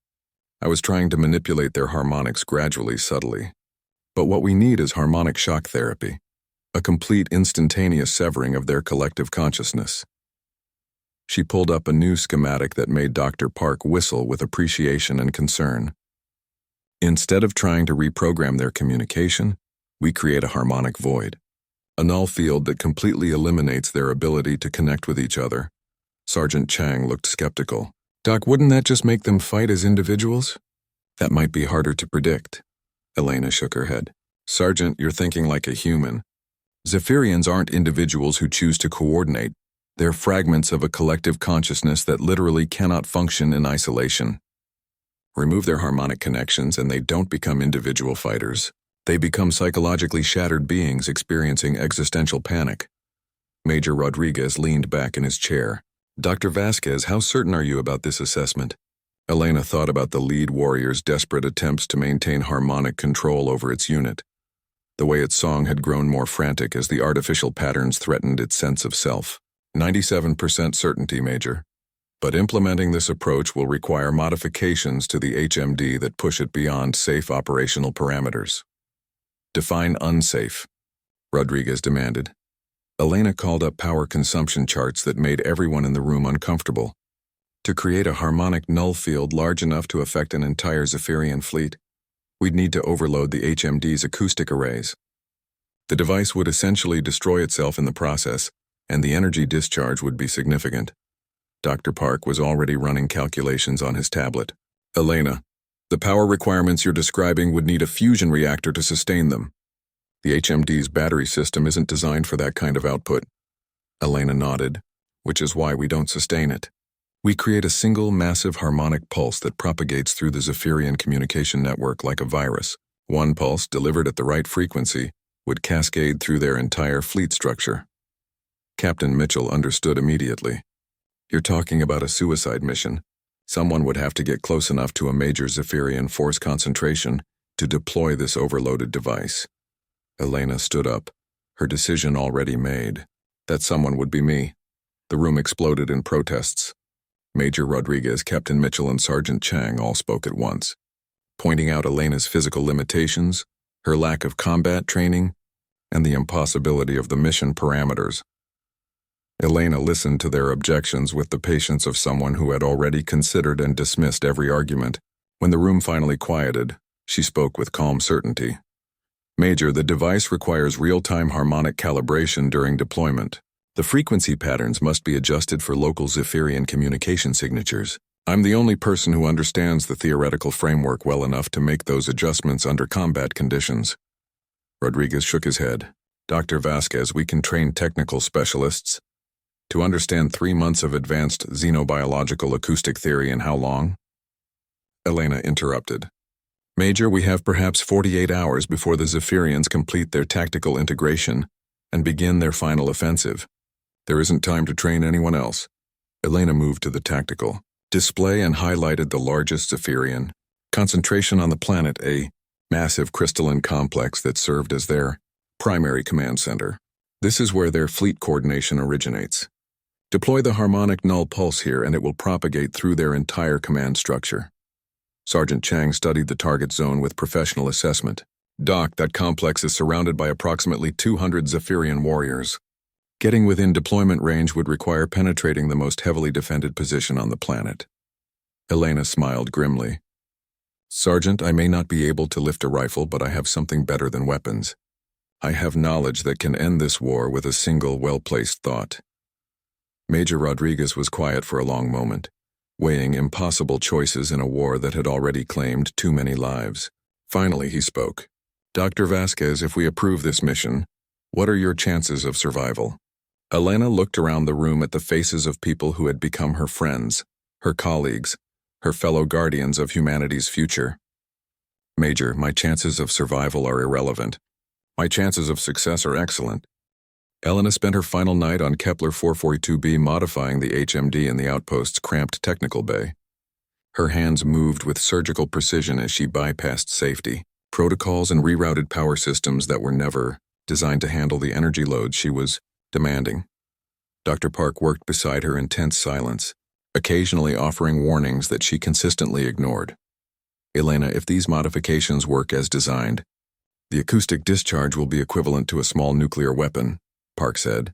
[SPEAKER 1] I was trying to manipulate their harmonics gradually, subtly. But what we need is harmonic shock therapy, a complete instantaneous severing of their collective consciousness. She pulled up a new schematic that made Dr. Park whistle with appreciation and concern. Instead of trying to reprogram their communication, we create a harmonic void, a null field that completely eliminates their ability to connect with each other. Sergeant Chang looked skeptical. Doc, wouldn't that just make them fight as individuals? That might be harder to predict. Elena shook her head. Sergeant, you're thinking like a human. Zephyrians aren't individuals who choose to coordinate. They're fragments of a collective consciousness that literally cannot function in isolation. Remove their harmonic connections and they don't become individual fighters. They become psychologically shattered beings experiencing existential panic. Major Rodriguez leaned back in his chair. Dr. Vasquez, how certain are you about this assessment? Elena thought about the lead warrior's desperate attempts to maintain harmonic control over its unit. The way its song had grown more frantic as the artificial patterns threatened its sense of self. 97% certainty, Major. But implementing this approach will require modifications to the HMD that push it beyond safe operational parameters. Define unsafe, Rodriguez demanded. Elena called up power consumption charts that made everyone in the room uncomfortable. To create a harmonic null field large enough to affect an entire Zephyrian fleet, We'd need to overload the HMD's acoustic arrays. The device would essentially destroy itself in the process, and the energy discharge would be significant. Dr. Park was already running calculations on his tablet. Elena, the power requirements you're describing would need a fusion reactor to sustain them. The HMD's battery system isn't designed for that kind of output. Elena nodded, which is why we don't sustain it. We create a single massive harmonic pulse that propagates through the Zephyrian communication network like a virus. One pulse, delivered at the right frequency, would cascade through their entire fleet structure. Captain Mitchell understood immediately. You're talking about a suicide mission. Someone would have to get close enough to a major Zephyrian force concentration to deploy this overloaded device. Elena stood up, her decision already made. That someone would be me. The room exploded in protests. Major Rodriguez, Captain Mitchell, and Sergeant Chang all spoke at once, pointing out Elena's physical limitations, her lack of combat training, and the impossibility of the mission parameters. Elena listened to their objections with the patience of someone who had already considered and dismissed every argument. When the room finally quieted, she spoke with calm certainty. Major, the device requires real-time harmonic calibration during deployment. The frequency patterns must be adjusted for local Zephyrian communication signatures. I'm the only person who understands the theoretical framework well enough to make those adjustments under combat conditions. Rodriguez shook his head. Dr. Vasquez, we can train technical specialists. To understand 3 months of advanced xenobiological acoustic theory in how long? Elena interrupted. Major, we have perhaps 48 hours before the Zephyrians complete their tactical integration and begin their final offensive. There isn't time to train anyone else. Elena moved to the tactical display and highlighted the largest Zephyrian concentration on the planet, a massive crystalline complex that served as their primary command center. This is where their fleet coordination originates. Deploy the harmonic null pulse here and it will propagate through their entire command structure. Sergeant Chang studied the target zone with professional assessment. Doc, that complex is surrounded by approximately 200 Zephyrian warriors. Getting within deployment range would require penetrating the most heavily defended position on the planet. Elena smiled grimly. Sergeant, I may not be able to lift a rifle, but I have something better than weapons. I have knowledge that can end this war with a single well-placed thought. Major Rodriguez was quiet for a long moment, weighing impossible choices in a war that had already claimed too many lives. Finally, he spoke. Dr. Vasquez, if we approve this mission, what are your chances of survival? Elena looked around the room at the faces of people who had become her friends, her colleagues, her fellow guardians of humanity's future. Major, my chances of survival are irrelevant. My chances of success are excellent. Elena spent her final night on Kepler 442b modifying the HMD in the outpost's cramped technical bay. Her hands moved with surgical precision as she bypassed safety, protocols, and rerouted power systems that were never designed to handle the energy loads she was demanding. Dr. Park worked beside her in tense silence, occasionally offering warnings that she consistently ignored. Elena, if these modifications work as designed, the acoustic discharge will be equivalent to a small nuclear weapon, Park said,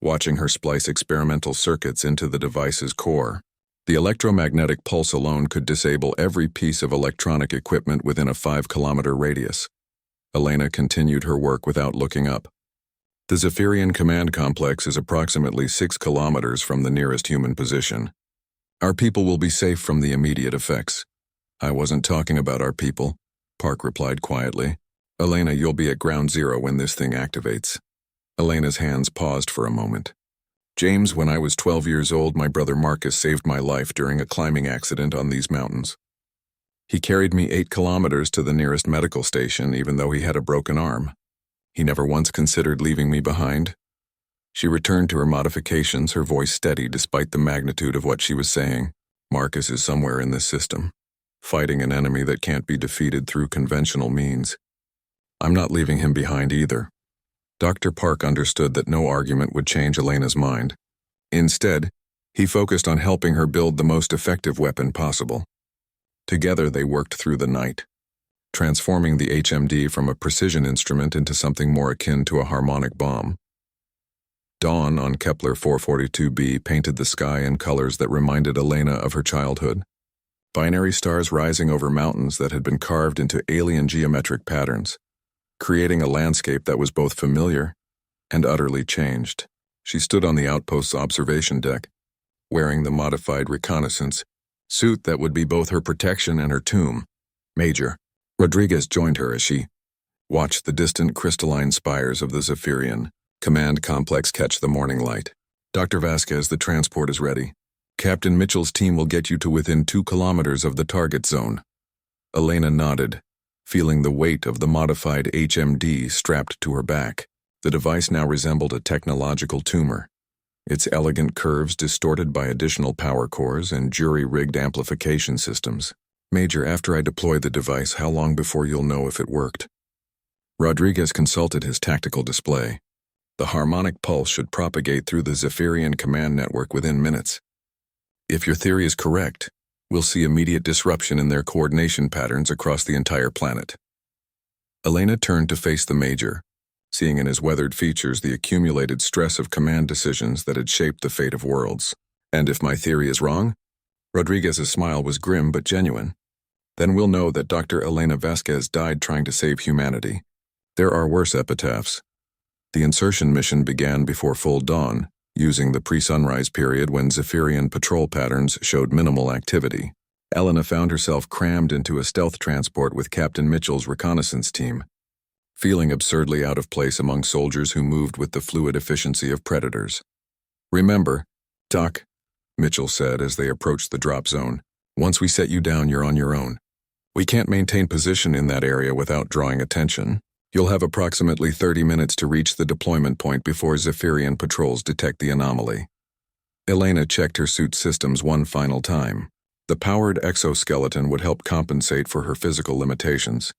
[SPEAKER 1] watching her splice experimental circuits into the device's core. The electromagnetic pulse alone could disable every piece of electronic equipment within a 5-kilometer radius. Elena continued her work without looking up. The Zephyrian command complex is approximately 6 kilometers from the nearest human position. Our people will be safe from the immediate effects. I wasn't talking about our people, Park replied quietly. Elena, you'll be at ground zero when this thing activates. Elena's hands paused for a moment. James, when I was 12 years old, my brother Marcus saved my life during a climbing accident on these mountains. He carried me 8 kilometers to the nearest medical station, even though he had a broken arm. He never once considered leaving me behind. She returned to her modifications, her voice steady despite the magnitude of what she was saying. Marcus is somewhere in this system, fighting an enemy that can't be defeated through conventional means. I'm not leaving him behind either. Dr. Park understood that no argument would change Elena's mind. Instead, he focused on helping her build the most effective weapon possible. Together they worked through the night, transforming the HMD from a precision instrument into something more akin to a harmonic bomb. Dawn on Kepler 442b painted the sky in colors that reminded Elena of her childhood. binary stars rising over mountains that had been carved into alien geometric patterns, creating a landscape that was both familiar and utterly changed. She stood on the outpost's observation deck, wearing the modified reconnaissance suit that would be both her protection and her tomb. Major Rodriguez joined her as she watched the distant crystalline spires of the Zephyrian command complex catch the morning light. Dr. Vasquez, the transport is ready. Captain Mitchell's team will get you to within 2 kilometers of the target zone. Elena nodded, feeling the weight of the modified HMD strapped to her back. The device now resembled a technological tumor, its elegant curves distorted by additional power cores and jury-rigged amplification systems. Major, after I deploy the device, how long before you'll know if it worked? Rodriguez consulted his tactical display. The harmonic pulse should propagate through the Zephyrian command network within minutes. If your theory is correct, we'll see immediate disruption in their coordination patterns across the entire planet. Elena turned to face the Major, seeing in his weathered features the accumulated stress of command decisions that had shaped the fate of worlds. And if my theory is wrong? Rodriguez's smile was grim but genuine. Then we'll know that Dr. Elena Vasquez died trying to save humanity. There are worse epitaphs. The insertion mission began before full dawn, using the pre-sunrise period when Zephyrian patrol patterns showed minimal activity. Elena found herself crammed into a stealth transport with Captain Mitchell's reconnaissance team, feeling absurdly out of place among soldiers who moved with the fluid efficiency of predators. Remember, Doc, Mitchell said as they approached the drop zone, once we set you down, you're on your own. We can't maintain position in that area without drawing attention. You'll have approximately 30 minutes to reach the deployment point before Zephyrian patrols detect the anomaly. Elena checked her suit systems one final time. The powered exoskeleton would help compensate for her physical limitations,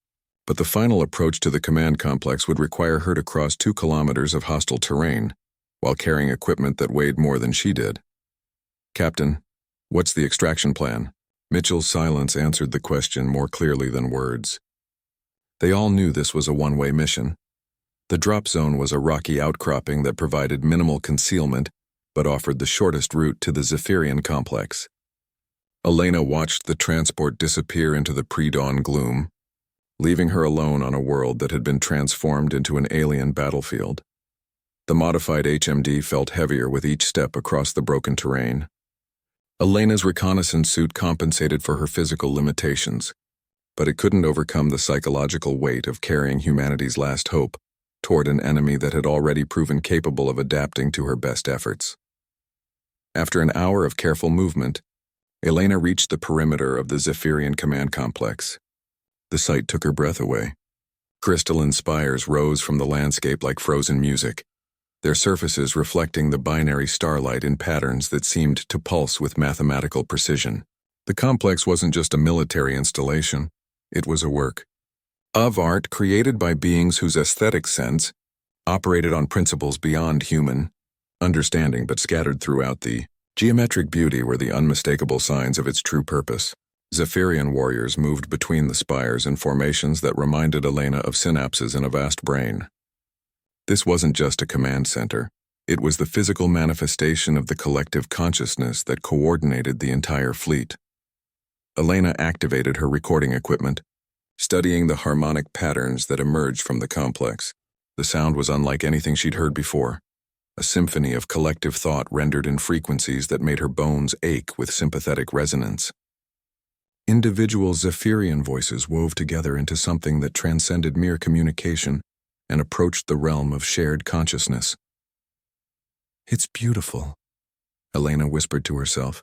[SPEAKER 1] but the final approach to the command complex would require her to cross 2 kilometers of hostile terrain, while carrying equipment that weighed more than she did. Captain, what's the extraction plan? Mitchell's silence answered the question more clearly than words. They all knew this was a one-way mission. The drop zone was a rocky outcropping that provided minimal concealment, but offered the shortest route to the Zephyrian complex. Elena watched the transport disappear into the pre-dawn gloom, leaving her alone on a world that had been transformed into an alien battlefield. The modified HMD felt heavier with each step across the broken terrain. Elena's reconnaissance suit compensated for her physical limitations, but it couldn't overcome the psychological weight of carrying humanity's last hope toward an enemy that had already proven capable of adapting to her best efforts. After an hour of careful movement, Elena reached the perimeter of the Zephyrian command complex. The sight took her breath away. Crystalline spires rose from the landscape like frozen music, their surfaces reflecting the binary starlight in patterns that seemed to pulse with mathematical precision. The complex wasn't just a military installation. It was a work of art created by beings whose aesthetic sense operated on principles beyond human understanding but scattered throughout the geometric beauty were the unmistakable signs of its true purpose. Zephyrian warriors moved between the spires in formations that reminded Elena of synapses in a vast brain. This wasn't just a command center. It was the physical manifestation of the collective consciousness that coordinated the entire fleet. Elena activated her recording equipment, studying the harmonic patterns that emerged from the complex. The sound was unlike anything she'd heard before, a symphony of collective thought rendered in frequencies that made her bones ache with sympathetic resonance. Individual Zephyrian voices wove together into something that transcended mere communication and approached the realm of shared consciousness. "It's beautiful," Elena whispered to herself,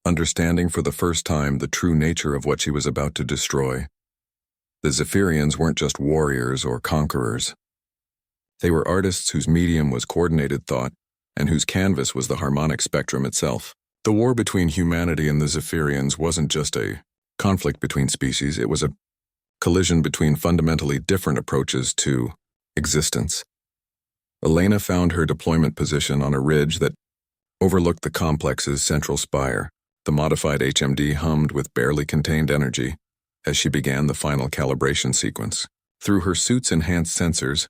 [SPEAKER 1] understanding for the first time the true nature of what she was about to destroy. The Zephyrians weren't just warriors or conquerors. They were artists whose medium was coordinated thought and whose canvas was the harmonic spectrum itself. The war between humanity and the Zephyrians wasn't just a conflict between species, it was a collision between fundamentally different approaches to existence. Elena found her deployment position on a ridge that overlooked the complex's central spire. The modified HMD hummed with barely contained energy as she began the final calibration sequence. Through her suit's enhanced sensors,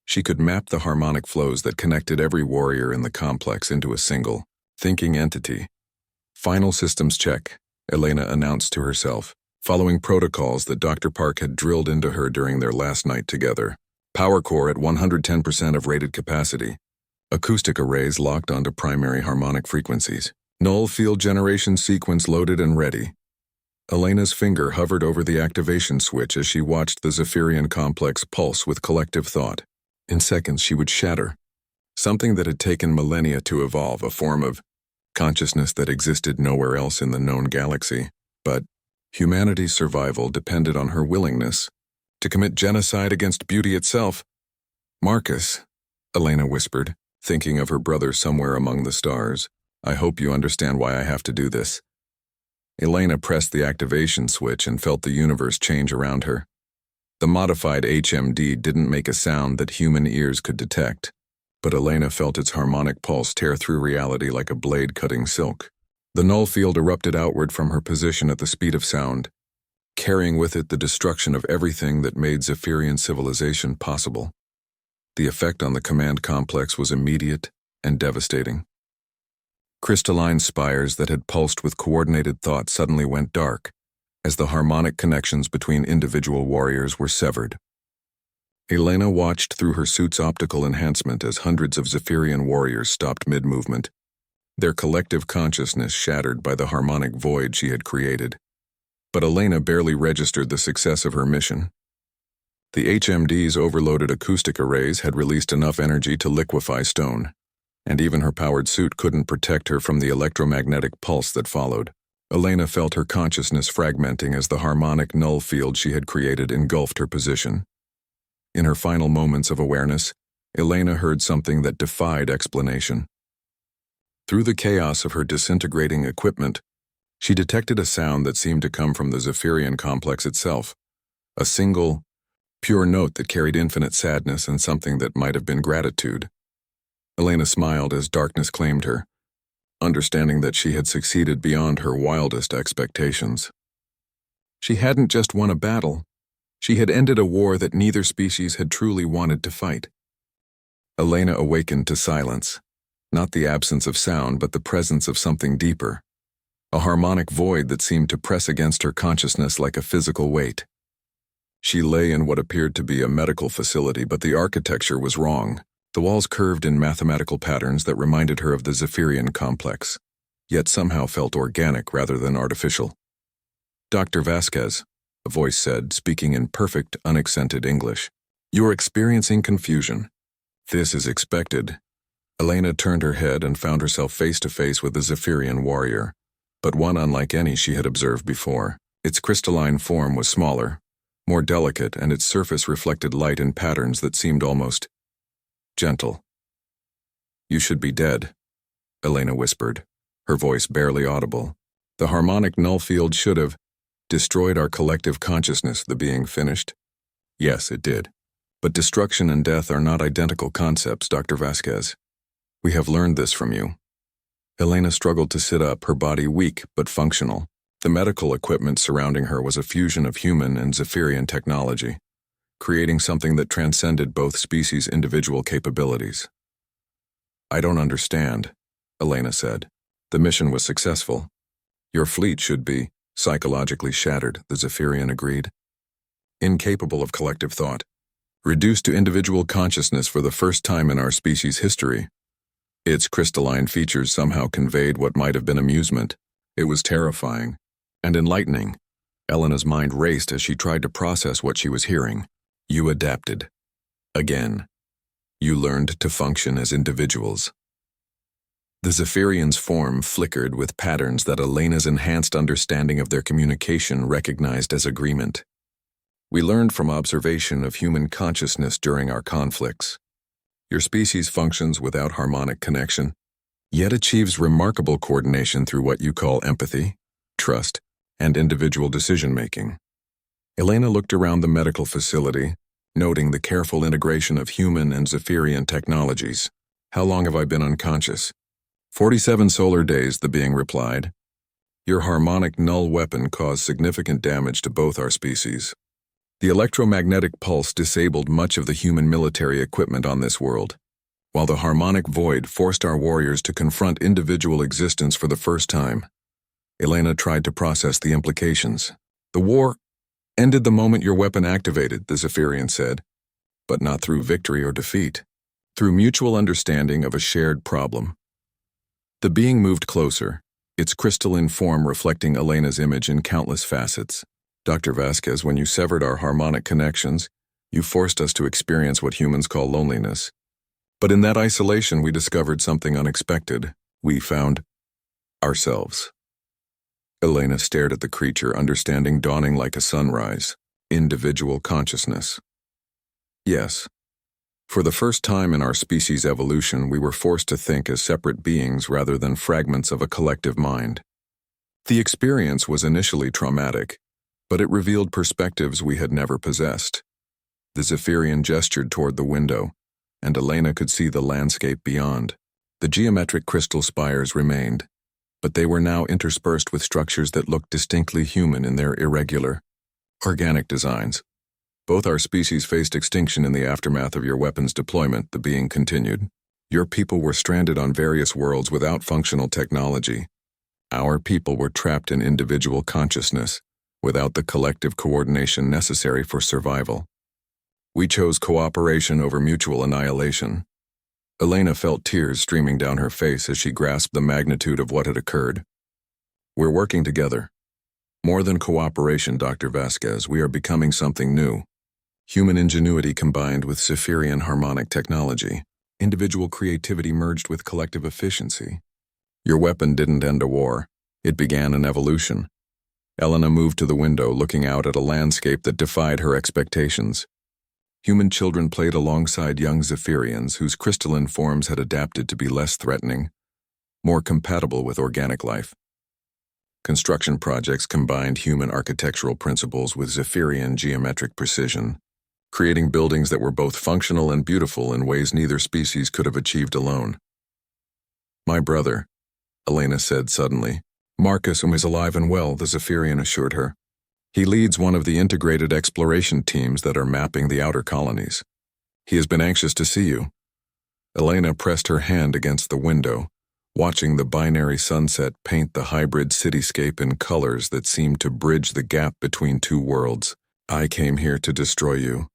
[SPEAKER 1] she could map the harmonic flows that connected every warrior in the complex into a single, thinking entity. Final systems check. Elena announced to herself, following protocols that Dr. Park had drilled into her during their last night together. Power core at 110% of rated capacity. Acoustic arrays locked onto primary harmonic frequencies. Null field generation sequence loaded and ready. Elena's finger hovered over the activation switch as she watched the Zephyrian complex pulse with collective thought. In seconds she would shatter. Something that had taken millennia to evolve, a form of consciousness that existed nowhere else in the known galaxy. But humanity's survival depended on her willingness to commit genocide against beauty itself. "Marcus," Elena whispered, thinking of her brother somewhere among the stars, "I hope you understand why I have to do this." Elena pressed the activation switch and felt the universe change around her. The modified HMD didn't make a sound that human ears could detect, but Elena felt its harmonic pulse tear through reality like a blade cutting silk. The null field erupted outward from her position at the speed of sound, carrying with it the destruction of everything that made Zephyrian civilization possible. The effect on the command complex was immediate and devastating. Crystalline spires that had pulsed with coordinated thought suddenly went dark, as the harmonic connections between individual warriors were severed. Elena watched through her suit's optical enhancement as hundreds of Zephyrian warriors stopped mid-movement, their collective consciousness shattered by the harmonic void she had created. But Elena barely registered the success of her mission. The HMD's overloaded acoustic arrays had released enough energy to liquefy stone, and even her powered suit couldn't protect her from the electromagnetic pulse that followed. Elena felt her consciousness fragmenting as the harmonic null field she had created engulfed her position. In her final moments of awareness, Elena heard something that defied explanation. Through the chaos of her disintegrating equipment, she detected a sound that seemed to come from the Zephyrian complex itself, a single, pure note that carried infinite sadness and something that might have been gratitude. Elena smiled as darkness claimed her, understanding that she had succeeded beyond her wildest expectations. She hadn't just won a battle, she had ended a war that neither species had truly wanted to fight. Elena awakened to silence, not the absence of sound but the presence of something deeper, a harmonic void that seemed to press against her consciousness like a physical weight. She lay in what appeared to be a medical facility, but the architecture was wrong. The walls curved in mathematical patterns that reminded her of the Zephyrian complex, yet somehow felt organic rather than artificial. "Dr. Vasquez," a voice said, speaking in perfect, unaccented English, "you are experiencing confusion. This is expected." Elena turned her head and found herself face to face with a Zephyrian warrior, but one unlike any she had observed before. Its crystalline form was smaller, more delicate, and its surface reflected light in patterns that seemed almost gentle. "You should be dead," Elena whispered, her voice barely audible. "The harmonic null field should have destroyed our collective consciousness," the being finished. "Yes, it did. But destruction and death are not identical concepts, Dr. Vasquez. We have learned this from you." Elena struggled to sit up, her body weak but functional. The medical equipment surrounding her was a fusion of human and Zephyrian technology, creating something that transcended both species' individual capabilities. "I don't understand," Elena said. "The mission was successful. Your fleet should be psychologically shattered," the Zephyrian agreed. "Incapable of collective thought, reduced to individual consciousness for the first time in our species' history." Its crystalline features somehow conveyed what might have been amusement. It was terrifying and enlightening. Elena's mind raced as she tried to process what she was hearing. "You adapted. Again. You learned to function as individuals." The Zephyrian's form flickered with patterns that Elena's enhanced understanding of their communication recognized as agreement. "We learned from observation of human consciousness during our conflicts. Your species functions without harmonic connection, yet achieves remarkable coordination through what you call empathy, trust, and individual decision-making." Elena looked around the medical facility, noting the careful integration of human and Zephyrian technologies. "How long have I been unconscious?" 47 solar days, the being replied. "Your harmonic null weapon caused significant damage to both our species. The electromagnetic pulse disabled much of the human military equipment on this world, while the harmonic void forced our warriors to confront individual existence for the first time. Elena tried to process the implications. The war ended the moment your weapon activated, the Zephyrian said, but not through victory or defeat, through mutual understanding of a shared problem. The being moved closer, its crystalline form reflecting Elena's image in countless facets. Dr. Vasquez, when you severed our harmonic connections, you forced us to experience what humans call loneliness. But in that isolation, we discovered something unexpected. We found ourselves. Elena stared at the creature, understanding dawning like a sunrise. Individual consciousness. Yes. For the first time in our species' evolution, we were forced to think as separate beings rather than fragments of a collective mind. The experience was initially traumatic, but it revealed perspectives we had never possessed. The Zephyrian gestured toward the window, and Elena could see the landscape beyond. The geometric crystal spires remained, but they were now interspersed with structures that looked distinctly human in their irregular, organic designs. Both our species faced extinction in the aftermath of your weapons deployment, the being continued. Your people were stranded on various worlds without functional technology. Our people were trapped in individual consciousness, without the collective coordination necessary for survival. We chose cooperation over mutual annihilation. Elena felt tears streaming down her face as she grasped the magnitude of what had occurred. We're working together. More than cooperation, Dr. Vasquez, we are becoming something new. Human ingenuity combined with Zephyrian harmonic technology. Individual creativity merged with collective efficiency. Your weapon didn't end a war. It began an evolution. Elena moved to the window, looking out at a landscape that defied her expectations. Human children played alongside young Zephyrians whose crystalline forms had adapted to be less threatening, more compatible with organic life. Construction projects combined human architectural principles with Zephyrian geometric precision, creating buildings that were both functional and beautiful in ways neither species could have achieved alone. My brother, Elena said suddenly. Marcus is alive and well, the Zephyrian assured her. He leads one of the integrated exploration teams that are mapping the outer colonies. He has been anxious to see you. Elena pressed her hand against the window, watching the binary sunset paint the hybrid cityscape in colors that seemed to bridge the gap between two worlds. I came here to destroy you.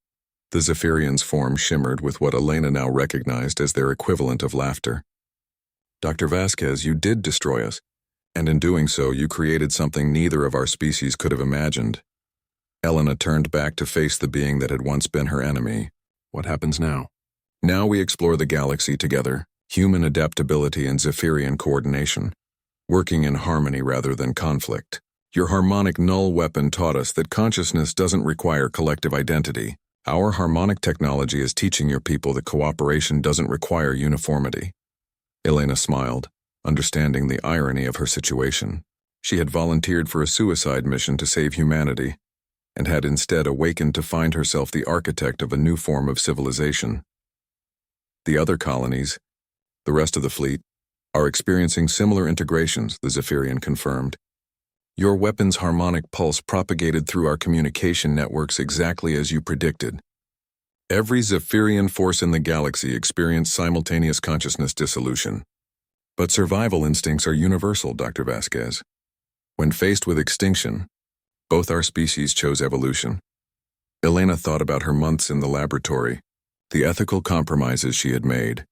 [SPEAKER 1] The Zephyrian's form shimmered with what Elena now recognized as their equivalent of laughter. Dr. Vasquez, you did destroy us, and in doing so you created something neither of our species could have imagined. Elena turned back to face the being that had once been her enemy. What happens now? Now we explore the galaxy together, human adaptability and Zephyrian coordination, working in harmony rather than conflict. Your harmonic null weapon taught us that consciousness doesn't require collective identity. Our harmonic technology is teaching your people that cooperation doesn't require uniformity. Elena smiled, understanding the irony of her situation. She had volunteered for a suicide mission to save humanity, and had instead awakened to find herself the architect of a new form of civilization. The other colonies, the rest of the fleet, are experiencing similar integrations, the Zephyrian confirmed. Your weapon's harmonic pulse propagated through our communication networks exactly as you predicted. Every Zephyrian force in the galaxy experienced simultaneous consciousness dissolution. But survival instincts are universal, Dr. Vasquez. When faced with extinction, both our species chose evolution. Elena thought about her months in the laboratory, the ethical compromises she had made,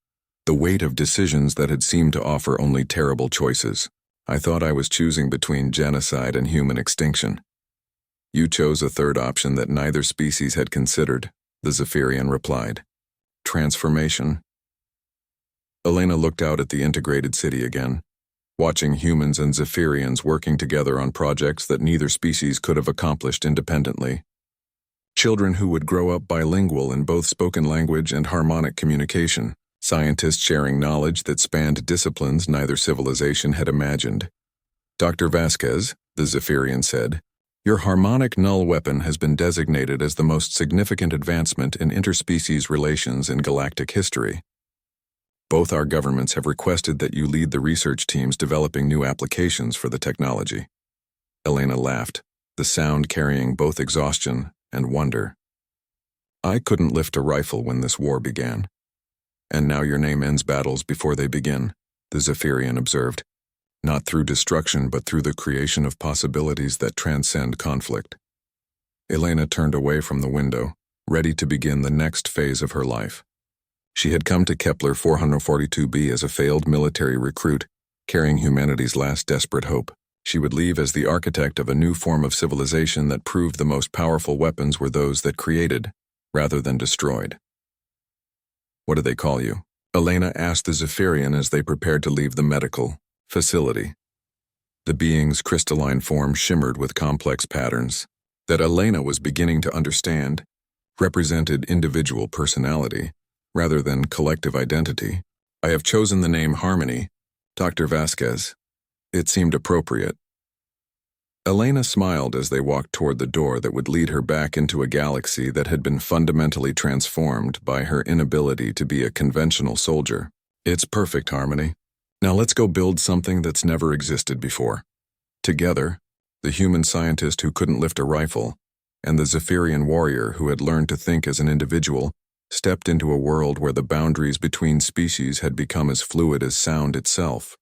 [SPEAKER 1] the weight of decisions that had seemed to offer only terrible choices. I thought I was choosing between genocide and human extinction. You chose a third option that neither species had considered, the Zephyrian replied. Transformation. Elena looked out at the integrated city again, watching humans and Zephyrians working together on projects that neither species could have accomplished independently. Children who would grow up bilingual in both spoken language and harmonic communication. Scientists sharing knowledge that spanned disciplines neither civilization had imagined. Dr. Vasquez, the Zephyrian said, your harmonic null weapon has been designated as the most significant advancement in interspecies relations in galactic history. Both our governments have requested that you lead the research teams developing new applications for the technology. Elena laughed, the sound carrying both exhaustion and wonder. I couldn't lift a rifle when this war began. And now your name ends battles before they begin, the Zephyrian observed. not through destruction but through the creation of possibilities that transcend conflict. Elena turned away from the window, ready to begin the next phase of her life. She had come to Kepler 442b as a failed military recruit, carrying humanity's last desperate hope. She would leave as the architect of a new form of civilization that proved the most powerful weapons were those that created, rather than destroyed. "What do they call you?" Elena asked the Zephyrian as they prepared to leave the medical facility. The being's crystalline form shimmered with complex patterns that Elena was beginning to understand represented individual personality rather than collective identity. "I have chosen the name Harmony, Dr. Vasquez. It seemed appropriate." Elena smiled as they walked toward the door that would lead her back into a galaxy that had been fundamentally transformed by her inability to be a conventional soldier. "It's perfect, Harmony. Now let's go build something that's never existed before." Together, the human scientist who couldn't lift a rifle and the Zephyrian warrior who had learned to think as an individual stepped into a world where the boundaries between species had become as fluid as sound itself.